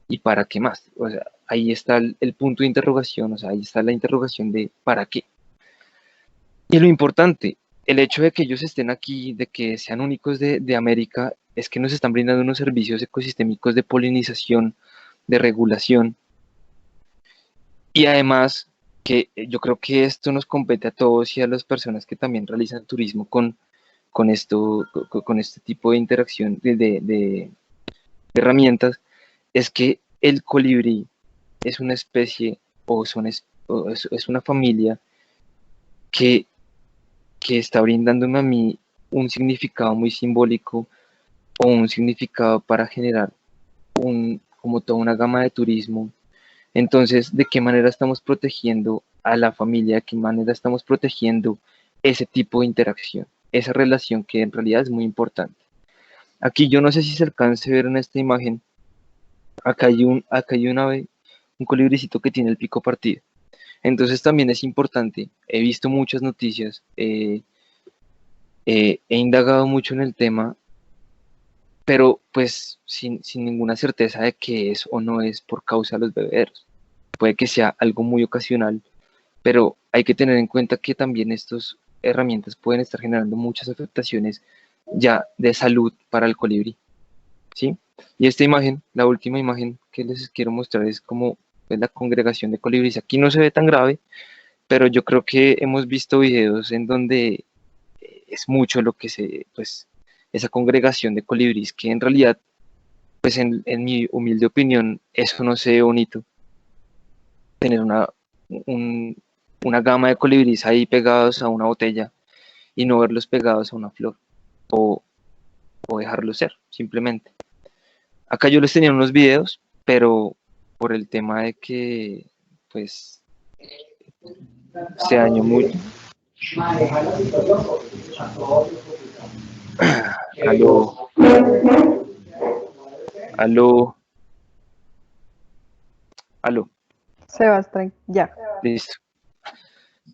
y para qué más. O sea, ahí está el punto de interrogación, o sea, ahí está la interrogación de para qué. Y lo importante, el hecho de que ellos estén aquí, de que sean únicos de América, es que nos están brindando unos servicios ecosistémicos de polinización, de regulación, y además que yo creo que esto nos compete a todos y a las personas que también realizan turismo con esto, con este tipo de interacción de herramientas, es que el colibrí es una especie o es una familia que está brindándome a mí un significado muy simbólico o un significado para generar como toda una gama de turismo. Entonces, ¿de qué manera estamos protegiendo a la familia? ¿De qué manera estamos protegiendo ese tipo de interacción? Esa relación que en realidad es muy importante. Aquí yo no sé si se alcance a ver en esta imagen, acá hay un ave, un colibricito que tiene el pico partido. Entonces también es importante, he visto muchas noticias, he indagado mucho en el tema, pero pues sin ninguna certeza de que es o no es por causa de los bebederos. Puede que sea algo muy ocasional, pero hay que tener en cuenta que también estas herramientas pueden estar generando muchas afectaciones ya de salud para el colibrí, ¿sí? Y esta imagen, la última imagen que les quiero mostrar es como es la congregación de colibríes. Aquí no se ve tan grave, pero yo creo que hemos visto videos en donde es mucho lo que pues, esa congregación de colibríes, que en realidad, pues en mi humilde opinión, eso no se ve bonito, tener un- una gama de colibríes ahí pegados a una botella y no verlos pegados a una flor o, o dejarlos ser, simplemente. Acá yo les tenía unos videos, pero por el tema de que, pues, se dañó mucho. Aló, aló, aló, Sebastián, ya. listo.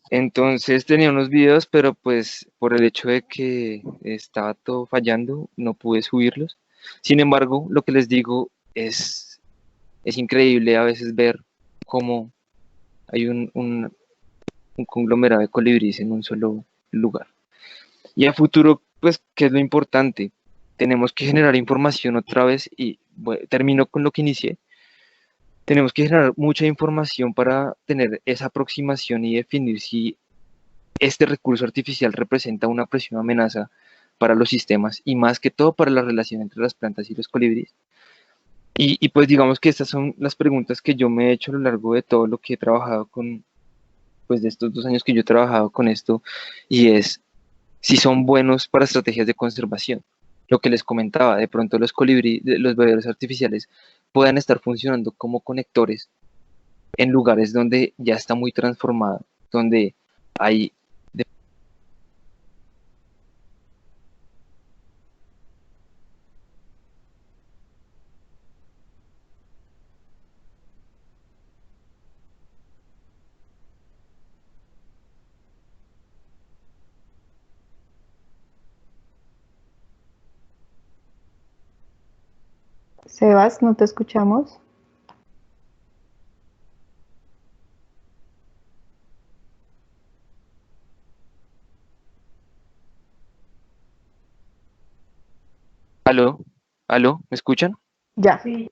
Entonces tenía unos videos, pero pues por el hecho de que estaba todo fallando, no pude subirlos. Sin embargo, lo que les digo es increíble a veces ver cómo hay un conglomerado de colibríes en un solo lugar. Y a futuro, pues, ¿qué es lo importante? Tenemos que generar información otra vez y bueno, termino con lo que inicié. Tenemos que generar mucha información para tener esa aproximación y definir si este recurso artificial representa una presión o amenaza para los sistemas y más que todo para la relación entre las plantas y los colibríes. Y pues digamos que estas son las preguntas que yo me he hecho a lo largo de todo lo que he trabajado con, pues de estos 2 años que yo he trabajado con esto, y es si son buenos para estrategias de conservación. Lo que les comentaba, de pronto los colibrí, los bebederos artificiales puedan estar funcionando como conectores en lugares donde ya está muy transformado, donde hay Sebas, ¿no te escuchamos? aló, aló, ¿me escuchan? Ya. Sí.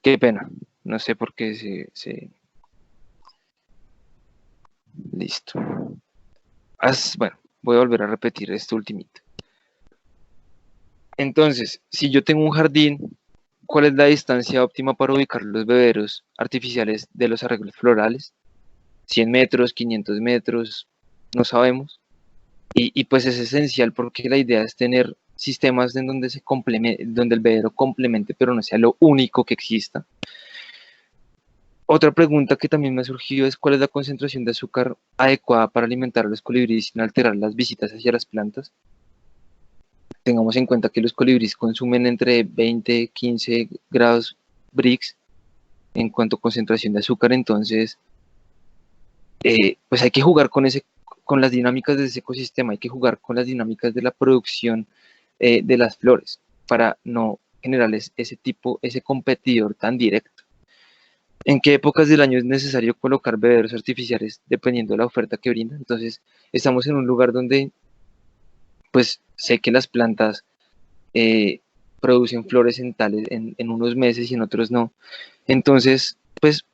Qué pena, no sé por qué listo. Bueno, voy a volver a repetir esto ultimito. Entonces, si yo tengo un jardín, ¿cuál es la distancia óptima para ubicar los bebederos artificiales de los arreglos florales? 100 metros, 500 metros, no sabemos. Y pues es esencial porque la idea es tener sistemas en donde donde el bebedero complemente, pero no sea lo único que exista. Otra pregunta que también me ha surgido es cuál es la concentración de azúcar adecuada para alimentar a los colibríes sin alterar las visitas hacia las plantas. Tengamos en cuenta que los colibríes consumen entre 20 y 15 grados Brix en cuanto a concentración de azúcar, entonces pues hay que jugar con las dinámicas de ese ecosistema, hay que jugar con las dinámicas de la producción de las flores para no generarles ese competidor tan directo. ¿En qué épocas del año es necesario colocar bebederos artificiales dependiendo de la oferta que brinda? Entonces, estamos en un lugar donde, pues, sé que las plantas eh, producen flores en unos meses y en otros no. Entonces, pues,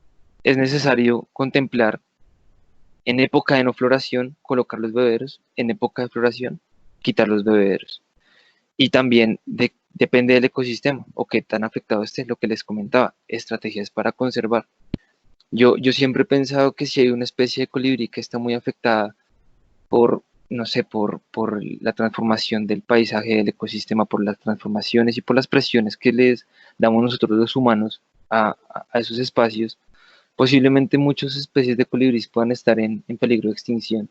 es necesario contemplar en época de no floración colocar los bebederos, en época de floración quitar los bebederos. Y también depende del ecosistema o qué tan afectado esté, lo que les comentaba, estrategias para conservar. Yo siempre he pensado que si hay una especie de colibrí que está muy afectada por, no sé, por la transformación del paisaje, del ecosistema, por las transformaciones y por las presiones que les damos nosotros los humanos a esos espacios, posiblemente muchas especies de colibríes puedan estar en peligro de extinción.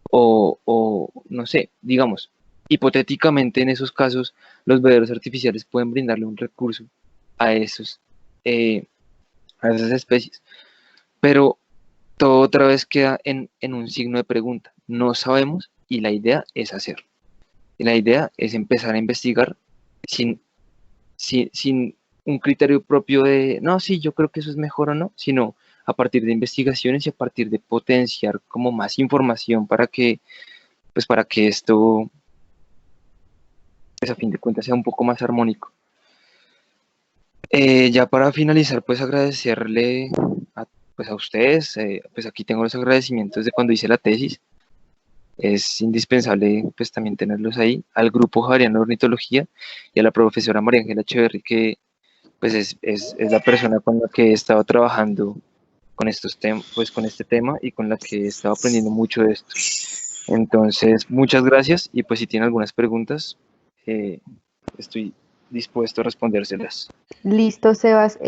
O, no sé, digamos, hipotéticamente en esos casos, los bebederos artificiales pueden brindarle un recurso a, eh, a esas especies. Pero todo otra vez queda en un signo de pregunta. No sabemos y la idea es hacer. Y la idea es empezar a investigar sin, sin un criterio propio de, no, sí, yo creo que eso es mejor o no, sino a partir de investigaciones y a partir de potenciar como más información para que, pues para que esto, pues a fin de cuentas, sea un poco más armónico. Ya para finalizar, pues agradecerle pues a ustedes, pues aquí tengo los agradecimientos de cuando hice la tesis. Es indispensable pues también tenerlos ahí, al grupo Javeriano de Ornitología y a la profesora María Ángela Echeverry, que pues es la persona con la que he estado trabajando con estos pues con este tema y con la que he estado aprendiendo mucho de esto. Entonces, muchas gracias y pues si tienen algunas preguntas, estoy dispuesto a respondérselas. Listo, Sebas.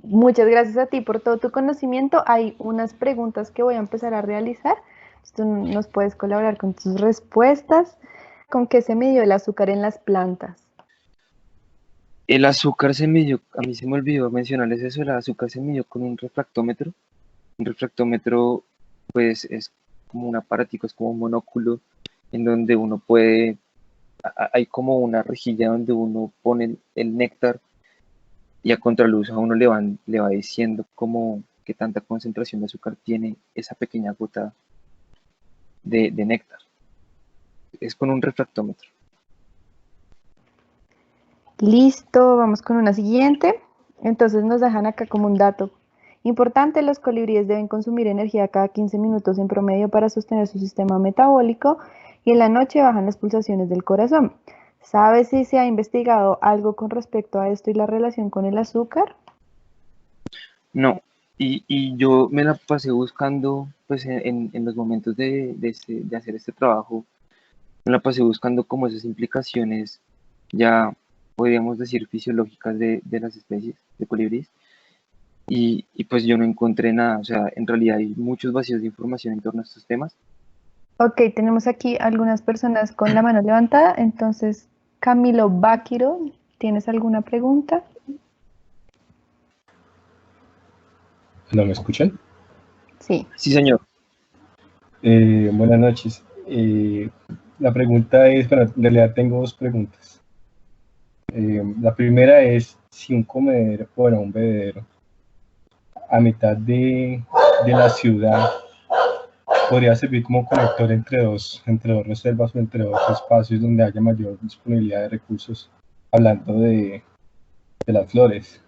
Muchas gracias a ti por todo tu conocimiento. Hay unas preguntas que voy a empezar a realizar. Tú nos puedes colaborar con tus respuestas. ¿Con qué se midió el azúcar en las plantas? El azúcar se midió, a mí se me olvidó mencionarles eso, el azúcar se midió con un refractómetro. Un refractómetro, pues, es como un aparatico, es como un monóculo en donde uno puede, hay como una rejilla donde uno pone el néctar y a contraluz a uno le va diciendo como qué tanta concentración de azúcar tiene esa pequeña gota de néctar. Es con un refractómetro. Listo, vamos con una siguiente. Entonces nos dejan acá como un dato importante: los colibríes deben consumir energía cada 15 minutos en promedio para sostener su sistema metabólico y en la noche bajan las pulsaciones del corazón. ¿Sabes si se ha investigado algo con respecto a esto y la relación con el azúcar? No, y yo me la pasé buscando, pues en los momentos de hacer este trabajo, me la pasé buscando como esas implicaciones, ya podríamos decir fisiológicas de las especies de colibríes, y pues yo no encontré nada, o sea, en realidad hay muchos vacíos de información en torno a estos temas. Ok, tenemos aquí algunas personas con la mano levantada. Entonces, Camilo Báquiro, ¿tienes alguna pregunta? ¿No me escuchan? Sí. Sí, señor. Buenas noches. La pregunta es, bueno, en realidad tengo dos preguntas. La primera es si un comedero, bueno, un bebedero a mitad de la ciudad podría servir como conector entre dos reservas o entre dos espacios donde haya mayor disponibilidad de recursos, hablando de las flores.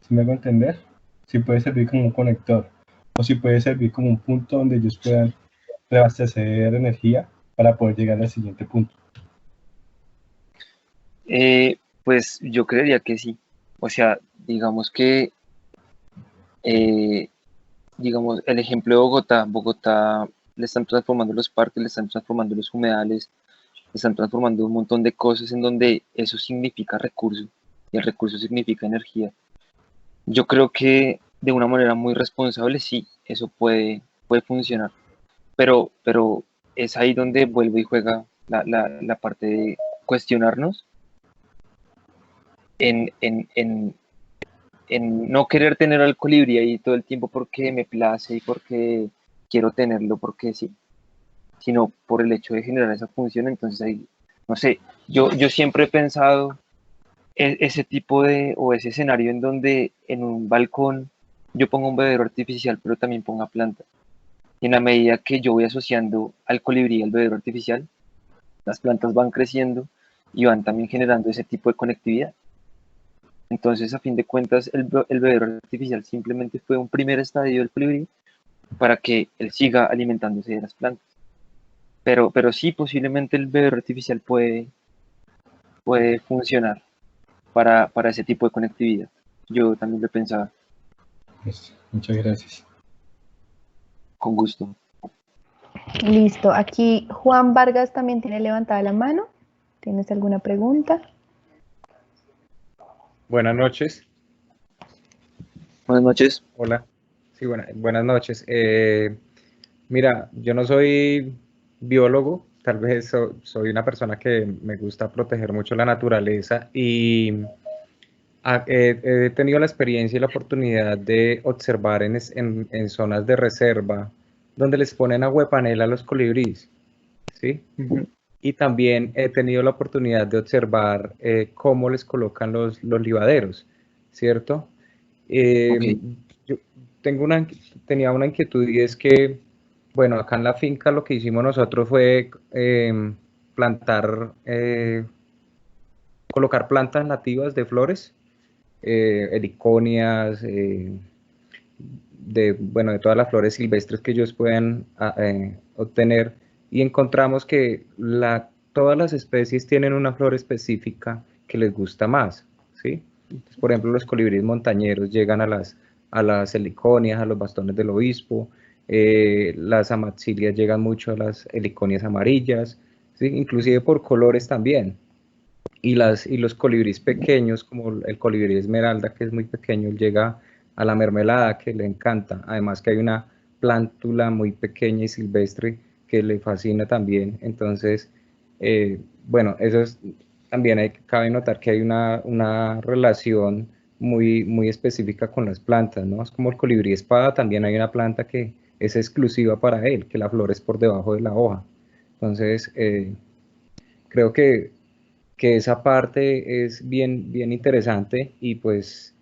¿Sí me hago entender? Si puede servir como un conector o si puede servir como un punto donde ellos puedan reabastecer energía para poder llegar al siguiente punto. Pues yo creería que sí. O sea, digamos que, eh, digamos, el ejemplo de Bogotá, Bogotá le están transformando los parques, le están transformando los humedales, le están transformando un montón de cosas en donde eso significa recurso y el recurso significa energía. Yo creo que de una manera muy responsable sí, eso puede funcionar, pero es ahí donde vuelve y juega la parte de cuestionarnos en no querer tener al colibrí ahí todo el tiempo porque me place y porque quiero tenerlo, porque sí, sino por el hecho de generar esa función. Entonces ahí, no sé, yo siempre he pensado ese tipo o ese escenario en donde en un balcón yo pongo un bebedero artificial, pero también ponga planta. Y en la medida que yo voy asociando al colibrí al bebedero artificial, las plantas van creciendo y van también generando ese tipo de conectividad. Entonces, a fin de cuentas, el bebedero artificial simplemente fue un primer estadio del colibrí para que él siga alimentándose de las plantas. Pero sí, posiblemente el bebedero artificial puede funcionar para ese tipo de conectividad. Yo también lo pensaba. Muchas gracias. Con gusto. Listo. Aquí Juan Vargas también tiene levantada la mano. ¿Tienes alguna pregunta? Buenas noches. Buenas noches. Hola. Sí, buenas noches. Mira, yo no soy biólogo, tal vez soy una persona que me gusta proteger mucho la naturaleza y he tenido la experiencia y la oportunidad de observar en zonas de reserva donde les ponen ahuepanel a los colibríes, ¿sí? Ujú. Y también he tenido la oportunidad de observar cómo les colocan los libaderos, ¿cierto? Ok. Yo tenía una inquietud y es que, bueno, acá en la finca lo que hicimos nosotros fue plantar, colocar plantas nativas de flores, heliconias, bueno, de todas las flores silvestres que ellos puedan obtener, y encontramos que todas las especies tienen una flor específica que les gusta más, ¿sí? Entonces, por ejemplo, los colibríes montañeros llegan a las heliconias, a los bastones del obispo, las amaxilias llegan mucho a las heliconias amarillas, ¿sí? Inclusive por colores también. Y los colibríes pequeños, como el colibrí esmeralda, que es muy pequeño, él llega a la mermelada, que le encanta. Además que hay una plántula muy pequeña y silvestre que le fascina también. Entonces, bueno, también cabe notar que hay una relación muy específica con las plantas, ¿no? Es como el colibrí espada, también hay una planta que es exclusiva para él, que la flor es por debajo de la hoja. Entonces, creo que esa parte es bien interesante y pues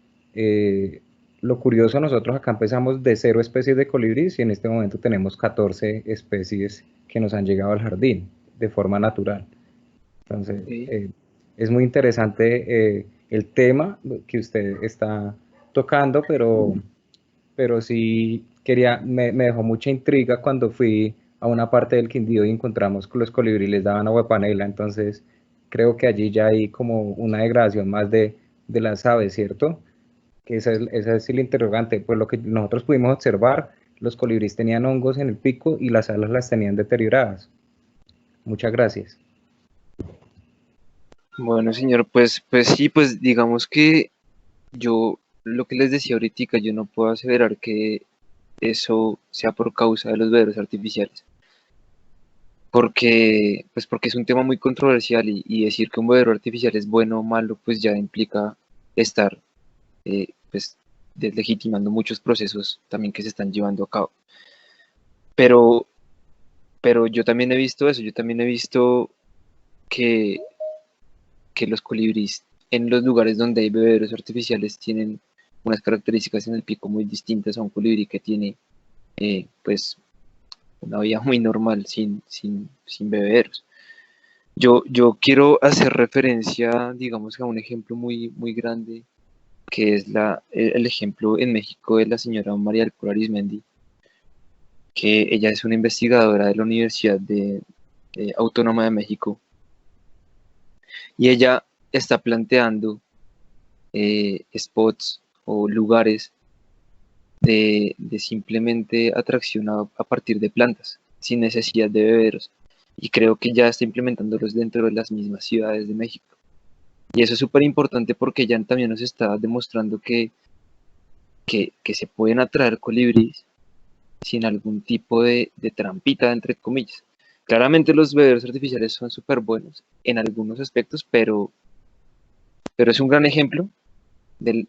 lo curioso, nosotros acá empezamos de 0 especies de colibríes y en este momento tenemos 14 especies que nos han llegado al jardín de forma natural. Entonces, Sí. es muy interesante el tema que usted está tocando, pero sí me dejó mucha intriga cuando fui a una parte del Quindío y encontramos que los colibríes les daban agua de panela, entonces creo que allí ya hay como una degradación más de las aves, ¿cierto? Que esa es el interrogante, pues lo que nosotros pudimos observar, los colibríes tenían hongos en el pico y las alas las tenían deterioradas. Muchas gracias. Bueno, señor, pues sí, pues digamos que yo, lo que les decía ahorita, yo no puedo aseverar que eso sea por causa de los bebederos artificiales, porque es un tema muy controversial y decir que un bebedero artificial es bueno o malo, pues ya implica estar, pues, deslegitimando muchos procesos también que se están llevando a cabo. Pero, pero yo también he visto eso, yo también he visto que, que los colibríes en los lugares donde hay bebederos artificiales tienen unas características en el pico muy distintas a un colibrí que tiene, pues, una vida muy normal sin bebederos. Yo quiero hacer referencia, digamos, a un ejemplo muy grande, que es el ejemplo en México de la señora María del Pilar Arizmendi, que ella es una investigadora de la Universidad Autónoma de México, y ella está planteando spots o lugares de simplemente atracción a partir de plantas, sin necesidad de beberos. Y creo que ya está implementándolos dentro de las mismas ciudades de México. Y eso es súper importante porque ya también nos está demostrando que se pueden atraer colibríes sin algún tipo de trampita, entre comillas. Claramente los bebederos artificiales son súper buenos en algunos aspectos, pero es un gran ejemplo pues,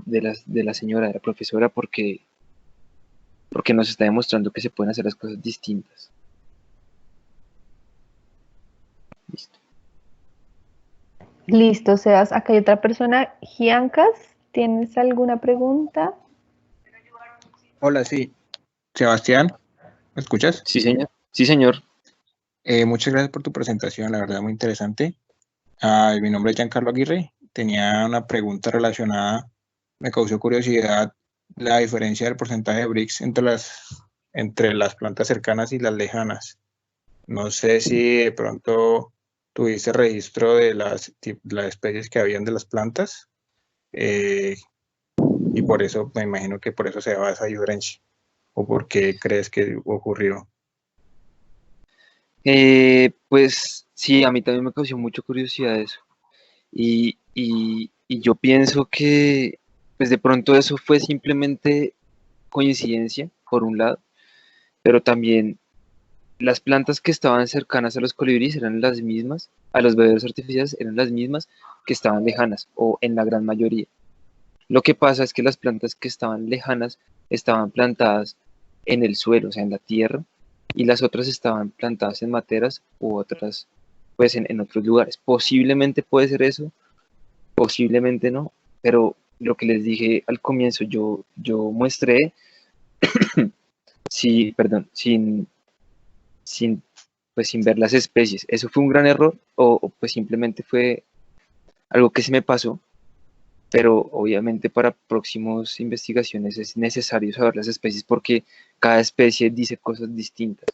de la señora, de la profesora, porque nos está demostrando que se pueden hacer las cosas distintas. Listo. Listo, Sebas. Acá hay otra persona. Giancas, ¿tienes alguna pregunta? Hola, sí. Sebastián, ¿me escuchas? Sí, señor. Sí, señor. Muchas gracias por tu presentación, la verdad muy interesante. Mi nombre es Giancarlo Aguirre. Tenía una pregunta relacionada, me causó curiosidad la diferencia del porcentaje de BRICS entre las plantas cercanas y las lejanas. No sé si de pronto tuviste registro de las especies que habían de las plantas y por eso me imagino que por eso se daba esa diferencia. ¿O por qué crees que ocurrió? Pues sí, a mí también me causó mucha curiosidad eso. Y yo pienso que, pues de pronto eso fue simplemente coincidencia, por un lado, pero también las plantas que estaban cercanas a los colibríes eran las mismas, a los bebederos artificiales eran las mismas que estaban lejanas, o en la gran mayoría. Lo que pasa es que las plantas que estaban lejanas estaban plantadas en el suelo, o sea, en la tierra, y las otras estaban plantadas en materas u otras, pues en otros lugares. Posiblemente puede ser eso, posiblemente no, pero lo que les dije al comienzo, yo muestré, sí, perdón, sin, pues sin ver las especies. ¿Eso fue un gran error o pues simplemente fue algo que se me pasó? Pero obviamente para próximas investigaciones es necesario saber las especies porque cada especie dice cosas distintas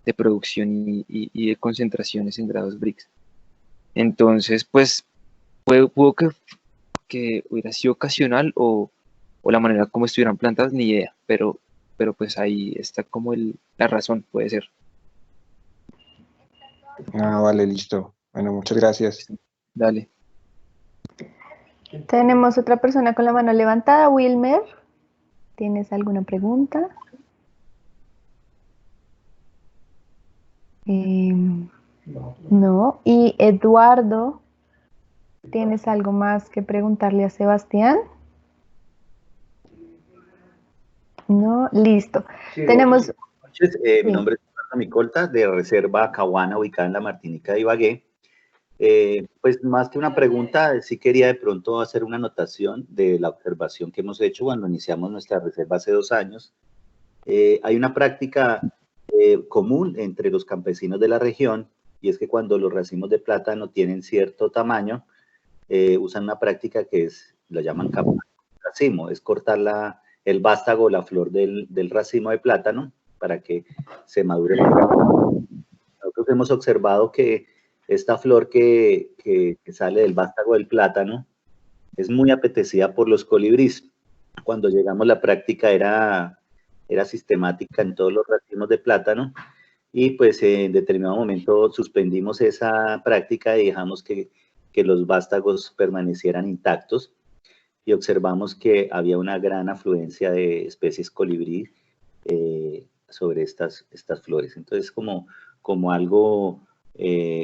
de producción y de concentraciones en grados BRICS. Entonces, pues pudo que hubiera sido ocasional o la manera como estuvieran plantadas, ni idea, pero pues ahí está como la razón, puede ser. Ah, vale, listo. Bueno, muchas gracias. Dale. Tenemos otra persona con la mano levantada, Wilmer. ¿Tienes alguna pregunta? No. Y Eduardo, ¿tienes algo más que preguntarle a Sebastián? No, listo. Sí, Tenemos... buenas noches. Mi Sí. nombre es Fernando Micolta, de Reserva Caguana, ubicada en la Martinica de Ibagué. Pues más que una pregunta, sí quería de pronto hacer una anotación de la observación que hemos hecho cuando iniciamos nuestra reserva hace 2 años. Hay una práctica común entre los campesinos de la región, y es que cuando los racimos de plátano tienen cierto tamaño, usan una práctica que la llaman racimo, es cortar el vástago, la flor del racimo de plátano para que se madure más rápido. Nosotros hemos observado que esta flor que sale del vástago del plátano es muy apetecida por los colibríes. Cuando llegamos la práctica era sistemática en todos los racimos de plátano, y pues en determinado momento suspendimos esa práctica y dejamos que los vástagos permanecieran intactos, y observamos que había una gran afluencia de especies colibrí sobre estas flores. Entonces, como algo,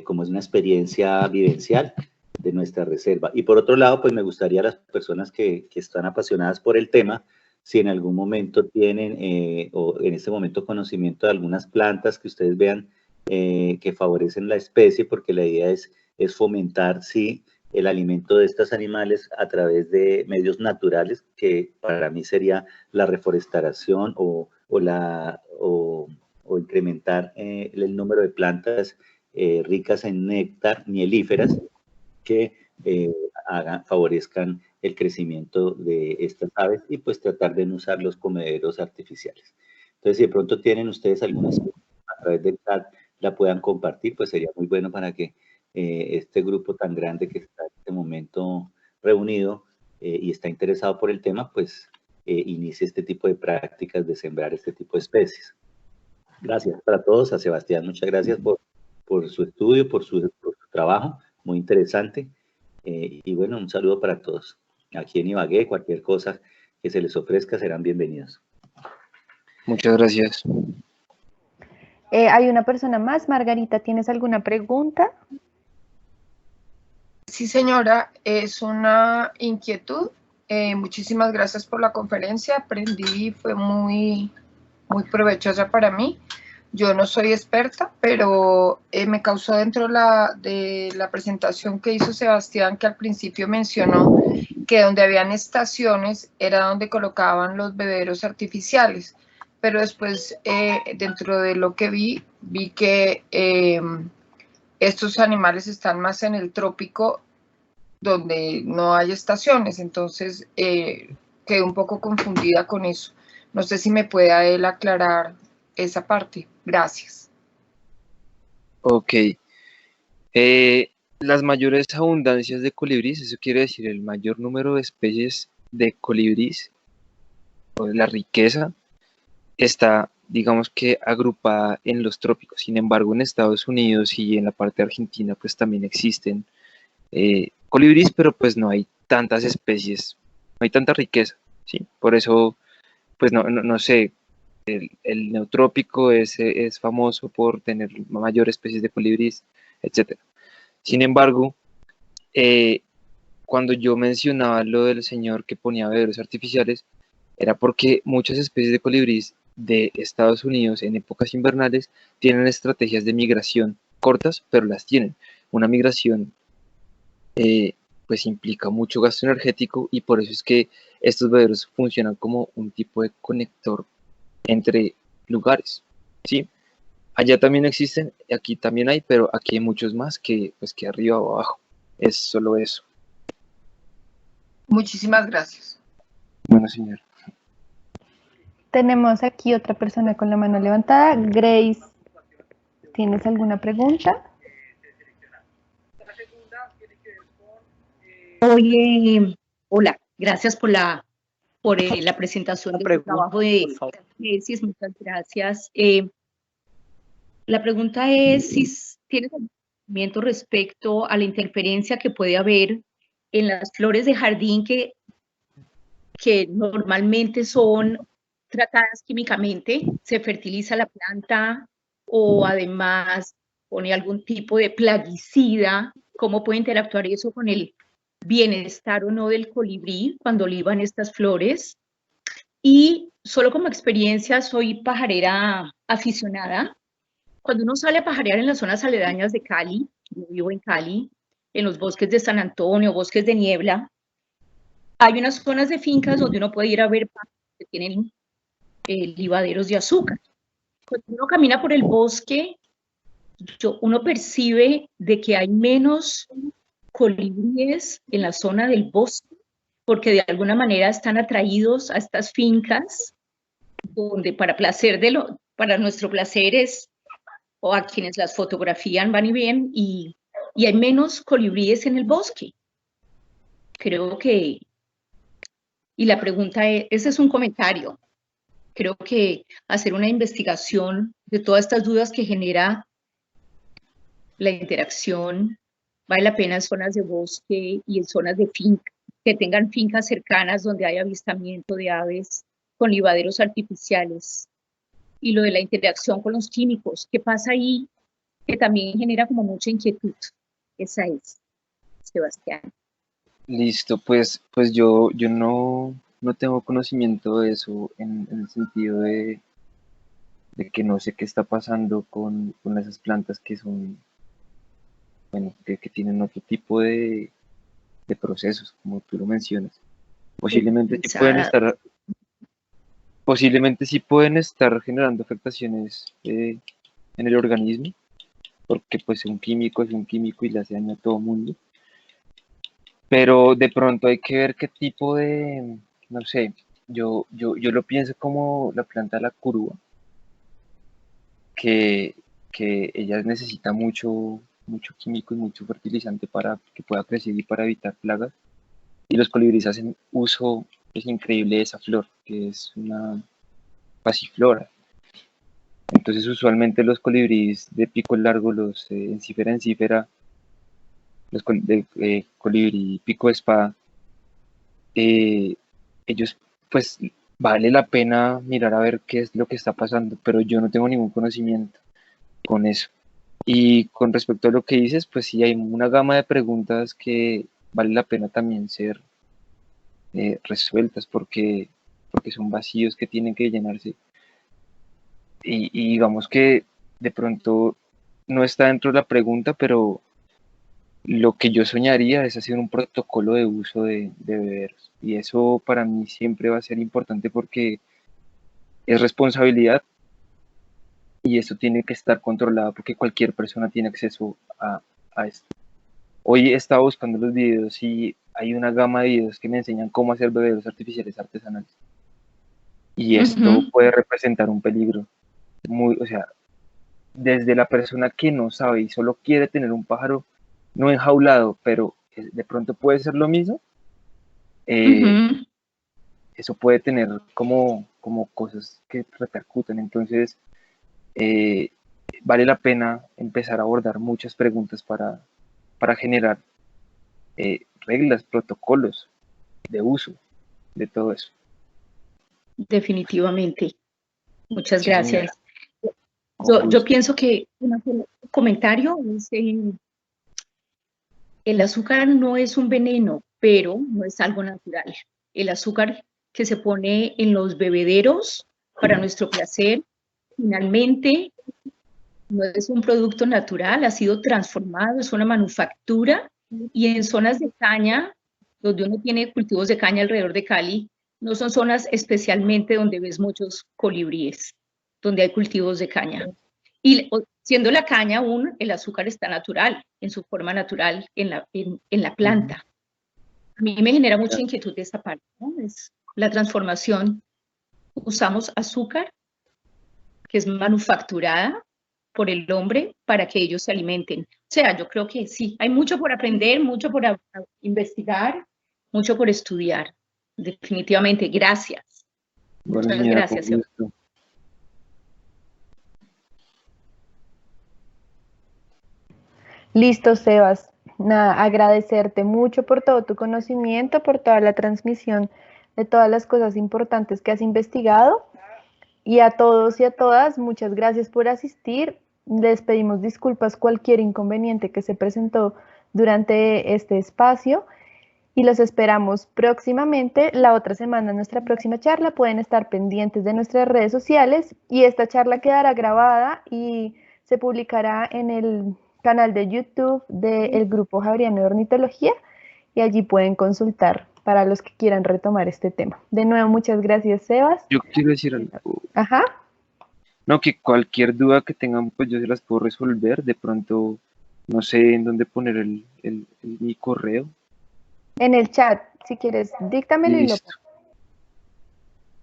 como es una experiencia vivencial de nuestra reserva. Y por otro lado, pues me gustaría a las personas que están apasionadas por el tema, si en algún momento tienen, o en este momento, conocimiento de algunas plantas que ustedes vean que favorecen la especie, porque la idea es fomentar, sí, el alimento de estos animales a través de medios naturales, que para mí sería la reforestación o incrementar el número de plantas ricas en néctar, mielíferas, que favorezcan el crecimiento de estas aves, y pues tratar de no usar los comederos artificiales. Entonces, si de pronto tienen ustedes alguna a través del chat, la puedan compartir, pues sería muy bueno para que este grupo tan grande que está en este momento reunido y está interesado por el tema, pues inicie este tipo de prácticas de sembrar este tipo de especies. Gracias para todos. A Sebastián, muchas gracias por su estudio, por su trabajo, muy interesante. Y bueno, un saludo para todos. Aquí en Ibagué, cualquier cosa que se les ofrezca serán bienvenidos. Muchas gracias. Hay una persona más. Margarita, ¿tienes alguna pregunta? Sí, señora, es una inquietud. Muchísimas gracias por la conferencia. Aprendí, fue muy provechosa para mí. Yo no soy experta, pero me causó dentro de la presentación que hizo Sebastián, que al principio mencionó que donde habían estaciones era donde colocaban los bebederos artificiales, pero después dentro de lo que vi que estos animales están más en el trópico, donde no hay estaciones. Entonces quedé un poco confundida con eso. No sé si me puede él aclarar esa parte. Gracias. Ok. Las mayores abundancias de colibríes, eso quiere decir el mayor número de especies de colibríes, o la riqueza, está, digamos que, agrupada en los trópicos. Sin embargo, en Estados Unidos y en la parte de Argentina, pues también existen colibríes, pero pues no hay tantas especies, no hay tanta riqueza, ¿sí? Por eso, pues no sé, el neotrópico es famoso por tener mayor especies de colibríes, etc. Sin embargo, cuando yo mencionaba lo del señor que ponía bebederos artificiales, era porque muchas especies de colibríes de Estados Unidos en épocas invernales tienen estrategias de migración cortas, pero las tienen. Una migración pues implica mucho gasto energético, y por eso es que estos bebederos funcionan como un tipo de conector entre lugares, ¿sí? Allá también existen, aquí también hay, pero aquí hay muchos más que arriba o abajo. Es solo eso. Muchísimas gracias. Bueno, señor. Tenemos aquí otra persona con la mano levantada. Grace, ¿tienes alguna pregunta? Oye, hola, gracias por la presentación de tu trabajo de tesis, muchas gracias. La pregunta es si tienes conocimiento respecto a la interferencia que puede haber en las flores de jardín que normalmente son tratadas químicamente, se fertiliza la planta o además pone algún tipo de plaguicida, cómo puede interactuar eso con el bienestar o no del colibrí cuando liban estas flores. Y solo como experiencia, soy pajarera aficionada. Cuando uno sale a pajarear en las zonas aledañas de Cali, yo vivo en Cali, en los bosques de San Antonio, bosques de Niebla, hay unas zonas de fincas donde uno puede ir a ver pájaros que tienen libaderos de azúcar. Cuando uno camina por el bosque, uno percibe de que hay menos colibríes en la zona del bosque, porque de alguna manera están atraídos a estas fincas, donde para nuestro placer o a quienes las fotografían van y ven, y hay menos colibríes en el bosque. Creo que, y la pregunta es, ese es un comentario, creo que hacer una investigación de todas estas dudas que genera la interacción, vale la pena en zonas de bosque y en zonas de finca, que tengan fincas cercanas donde hay avistamiento de aves con libaderos artificiales. Y lo de la interacción con los químicos, ¿qué pasa ahí? Que también genera como mucha inquietud. Esa es, Sebastián. Listo, pues yo no tengo conocimiento de eso en el sentido de que no sé qué está pasando con esas plantas que son, bueno, que tienen otro tipo de procesos, como tú lo mencionas. Posiblemente sí pueden estar generando afectaciones en el organismo, porque pues un químico es un químico y le hace daño a todo mundo. Pero de pronto hay que ver qué tipo de, no sé, yo lo pienso como la planta de la curúa, que ella necesita mucho químico y mucho fertilizante para que pueda crecer y para evitar plagas. Y los colibríes hacen uso, es increíble, de esa flor, que es una pasiflora. Entonces usualmente los colibríes de pico largo, los encífera, los colibrí pico de espada, ellos pues vale la pena mirar a ver qué es lo que está pasando, pero yo no tengo ningún conocimiento con eso. Y con respecto a lo que dices, pues sí hay una gama de preguntas que vale la pena también ser resueltas porque son vacíos que tienen que llenarse. Y digamos que de pronto no está dentro de la pregunta, pero lo que yo soñaría es hacer un protocolo de uso de bebederos. Y eso para mí siempre va a ser importante porque es responsabilidad y eso tiene que estar controlado porque cualquier persona tiene acceso a esto. Hoy he estado buscando los videos y hay una gama de videos que me enseñan cómo hacer bebederos artificiales artesanales. Y esto puede representar un peligro. O sea, desde la persona que no sabe y solo quiere tener un pájaro no enjaulado, pero de pronto puede ser lo mismo, eso puede tener como cosas que repercuten. Entonces, vale la pena empezar a abordar muchas preguntas para generar reglas, protocolos de uso de todo eso. Definitivamente. Muchas Sí, gracias. Yo pienso que un comentario es el azúcar no es un veneno, pero no es algo natural. El azúcar que se pone en los bebederos para nuestro placer, finalmente no es un producto natural, ha sido transformado, es una manufactura, y en zonas de caña, donde uno tiene cultivos de caña alrededor de Cali, no son zonas especialmente donde ves muchos colibríes, donde hay cultivos de caña. Y siendo la caña aún, el azúcar está natural, en su forma natural, en la planta. A mí me genera mucha inquietud de esta parte, ¿no? Es la transformación. Usamos azúcar, que es manufacturada por el hombre, para que ellos se alimenten. O sea, yo creo que sí, hay mucho por aprender, mucho por investigar, mucho por estudiar. Definitivamente, gracias. Bueno, Muchas señora, gracias. con gusto. Listo, Sebas. Nada, agradecerte mucho por todo tu conocimiento, por toda la transmisión de todas las cosas importantes que has investigado. Y a todos y a todas, muchas gracias por asistir. Les pedimos disculpas cualquier inconveniente que se presentó durante este espacio y los esperamos próximamente. La otra semana, en nuestra próxima charla, pueden estar pendientes de nuestras redes sociales y esta charla quedará grabada y se publicará en el canal de YouTube del Grupo Javeriano de Ornitología y allí pueden consultar para los que quieran retomar este tema. De nuevo, muchas gracias, Sebas. Yo quiero decir algo. Ajá. No, que cualquier duda que tengan, pues yo se las puedo resolver. De pronto, no sé en dónde poner mi correo. En el chat, si quieres, díctamelo y lo Listo.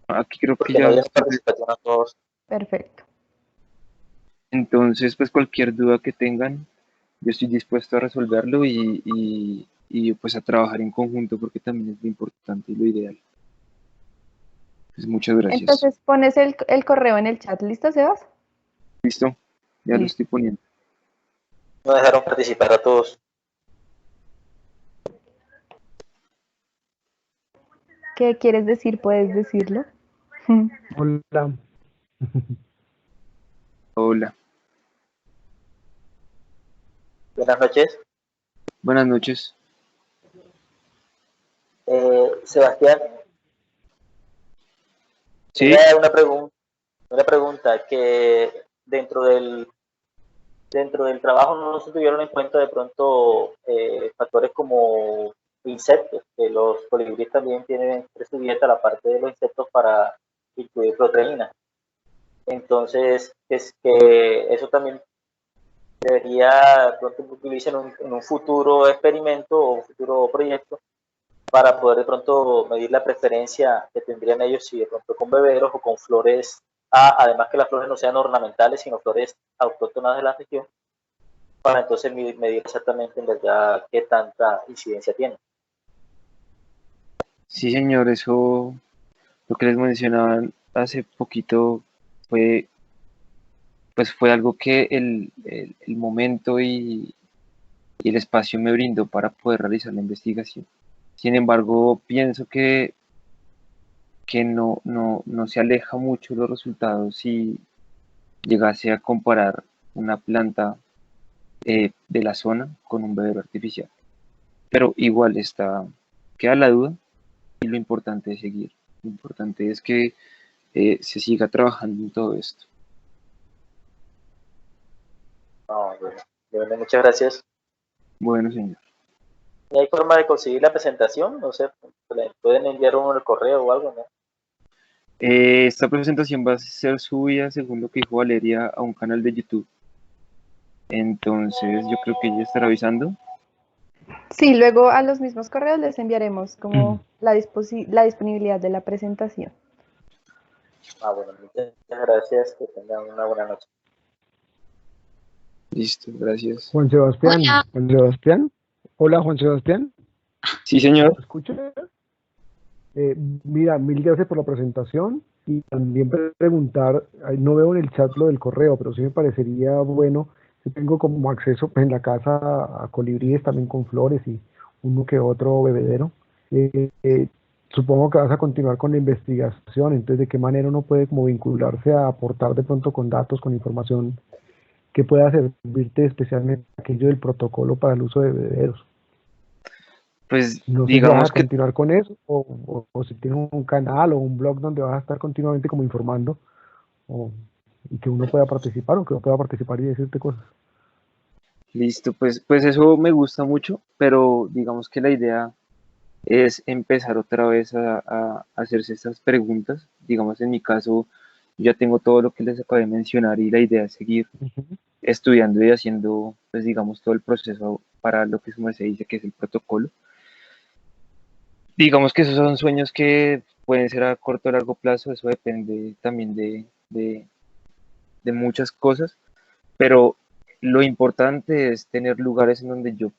Aquí creo que Porque ya. no hay participación a todos. Perfecto. Entonces, pues cualquier duda que tengan, yo estoy dispuesto a resolverlo y pues a trabajar en conjunto porque también es lo importante y lo ideal. Pues muchas gracias. Entonces pones el correo en el chat. ¿Listo, Sebas? ¿Listo? Ya lo Listo. estoy poniendo. No dejaron participar a todos. ¿Qué quieres decir? Puedes decirlo. Hola. Hola. Buenas noches. Buenas noches. Sebastián, Sí. tenía una pregunta que dentro del trabajo no se tuvieron en cuenta de pronto factores como insectos, que los colibríes también tienen entre su dieta la parte de los insectos para incluir proteínas. Entonces, es que eso también debería de pronto utilizar en un futuro experimento o un futuro proyecto para poder de pronto medir la preferencia que tendrían ellos si de pronto con beberos o con flores, además que las flores no sean ornamentales, sino flores autóctonas de la región, para entonces medir exactamente en verdad qué tanta incidencia tiene. Sí, señor, eso, lo que les mencionaban hace poquito fue algo que el momento y el espacio me brindó para poder realizar la investigación. Sin embargo, pienso que no se aleja mucho los resultados si llegase a comparar una planta de la zona con un bebedero artificial. Pero igual queda la duda y lo importante es seguir. Lo importante es que se siga trabajando en todo esto. Bueno, muchas gracias. Bueno, señor. ¿Y hay forma de conseguir la presentación? No sé, ¿le pueden enviar uno el correo o algo, no? Esta presentación va a ser subida, según lo que dijo Valeria, a un canal de YouTube. Entonces, yo creo que ella estará avisando. Sí, luego a los mismos correos les enviaremos como la disponibilidad de la presentación. Bueno, muchas gracias. Que tengan una buena noche. Listo, gracias. Juan Sebastián. Hola. Juan Sebastián. Hola, Juan Sebastián. Sí, señor. ¿Me escucha? Mira, mil gracias por la presentación y también preguntar, no veo en el chat lo del correo, pero sí me parecería bueno, yo tengo como acceso pues, en la casa a colibríes también con flores y uno que otro bebedero. Supongo que vas a continuar con la investigación, entonces de qué manera uno puede como vincularse a aportar de pronto con datos, con información que pueda servirte especialmente aquello del protocolo para el uso de bebederos. Pues No sé si digamos vas a que continuar con eso o si tienes un canal o un blog donde vas a estar continuamente como informando y que uno pueda participar o que uno pueda participar y decirte cosas. listo, pues eso me gusta mucho, pero digamos que la idea es empezar otra vez a hacerse estas preguntas. Digamos, en mi caso, ya tengo todo lo que les acabé de mencionar y la idea es seguir estudiando y haciendo, pues digamos, todo el proceso para lo que se dice que es el protocolo. Digamos que esos son sueños que pueden ser a corto o largo plazo, eso depende también de muchas cosas, pero lo importante es tener lugares en donde yo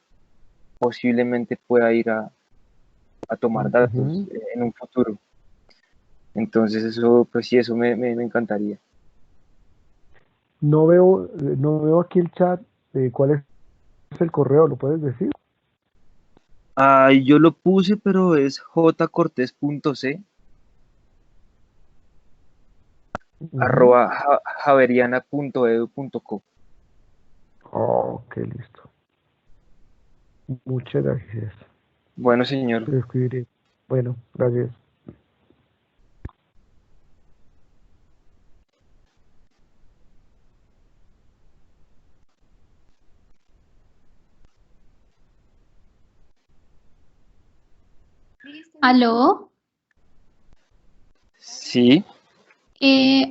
posiblemente pueda ir a tomar datos en un futuro. Entonces eso, pues sí, eso me encantaría. No veo aquí el chat de cuál es es el correo? ¿Lo puedes decir? Ay, yo lo puse, pero es jcortés.c Ujú. @javeriana.edu.co. Ok, listo. Muchas gracias. Bueno, señor. Te escribiré. Bueno, gracias. Aló, Sí,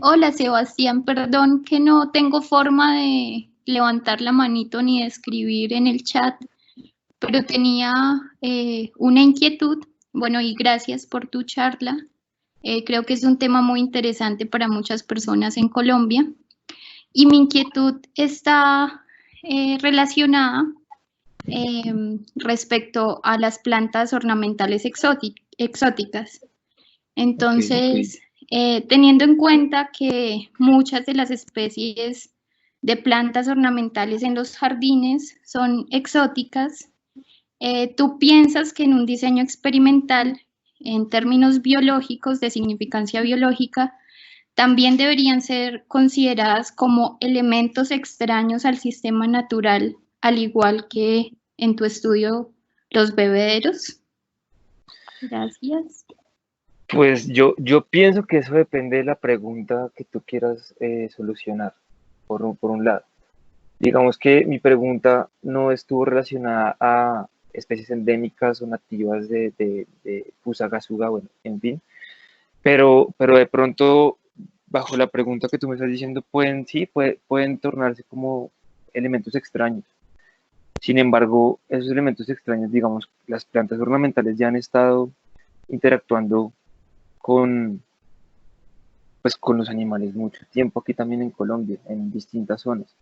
hola Sebastián, perdón que no tengo forma de levantar la manito ni de escribir en el chat, pero tenía una inquietud. Bueno, y gracias por tu charla. Creo que es un tema muy interesante para muchas personas en Colombia. Y mi inquietud está relacionada respecto a las plantas ornamentales exóticas. Entonces, teniendo en cuenta que muchas de las especies de plantas ornamentales en los jardines son exóticas, ¿tú piensas que en un diseño experimental, en términos biológicos, de significancia biológica, también deberían ser consideradas como elementos extraños al sistema natural, al igual que en tu estudio los bebederos? Gracias. pues yo pienso que eso depende de la pregunta que tú quieras solucionar, por un lado. Digamos que mi pregunta no estuvo relacionada a especies endémicas o nativas de Fusagasugá, bueno, en fin, pero de pronto, bajo la pregunta que tú me estás diciendo, pueden tornarse como elementos extraños. Sin embargo, esos elementos extraños, digamos, las plantas ornamentales ya han estado interactuando con, pues, con los animales mucho tiempo, aquí también en Colombia, en distintas zonas.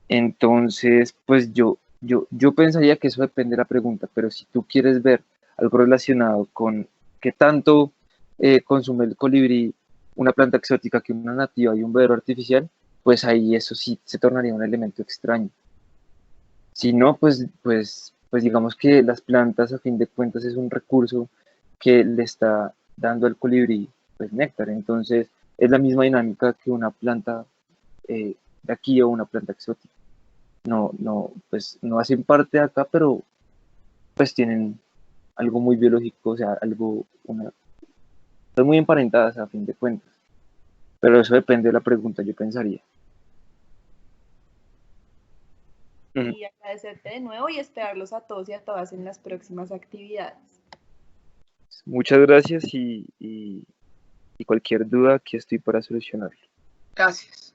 Entonces, pues yo pensaría que eso depende de la pregunta, pero si tú quieres ver algo relacionado con qué tanto consume el colibrí una planta exótica que una nativa y un bebedero artificial, pues ahí eso sí se tornaría un elemento extraño. Si no, pues digamos que las plantas a fin de cuentas es un recurso que le está dando al colibrí pues néctar, entonces es la misma dinámica que una planta de aquí o una planta exótica. Pues no hacen parte de acá, pero pues tienen algo muy biológico, o sea, están muy emparentadas a fin de cuentas. Pero eso depende de la pregunta, yo pensaría. Ujú. Y agradecerte de nuevo y esperarlos a todos y a todas en las próximas actividades. Muchas gracias y cualquier duda aquí estoy para solucionarlo. Gracias.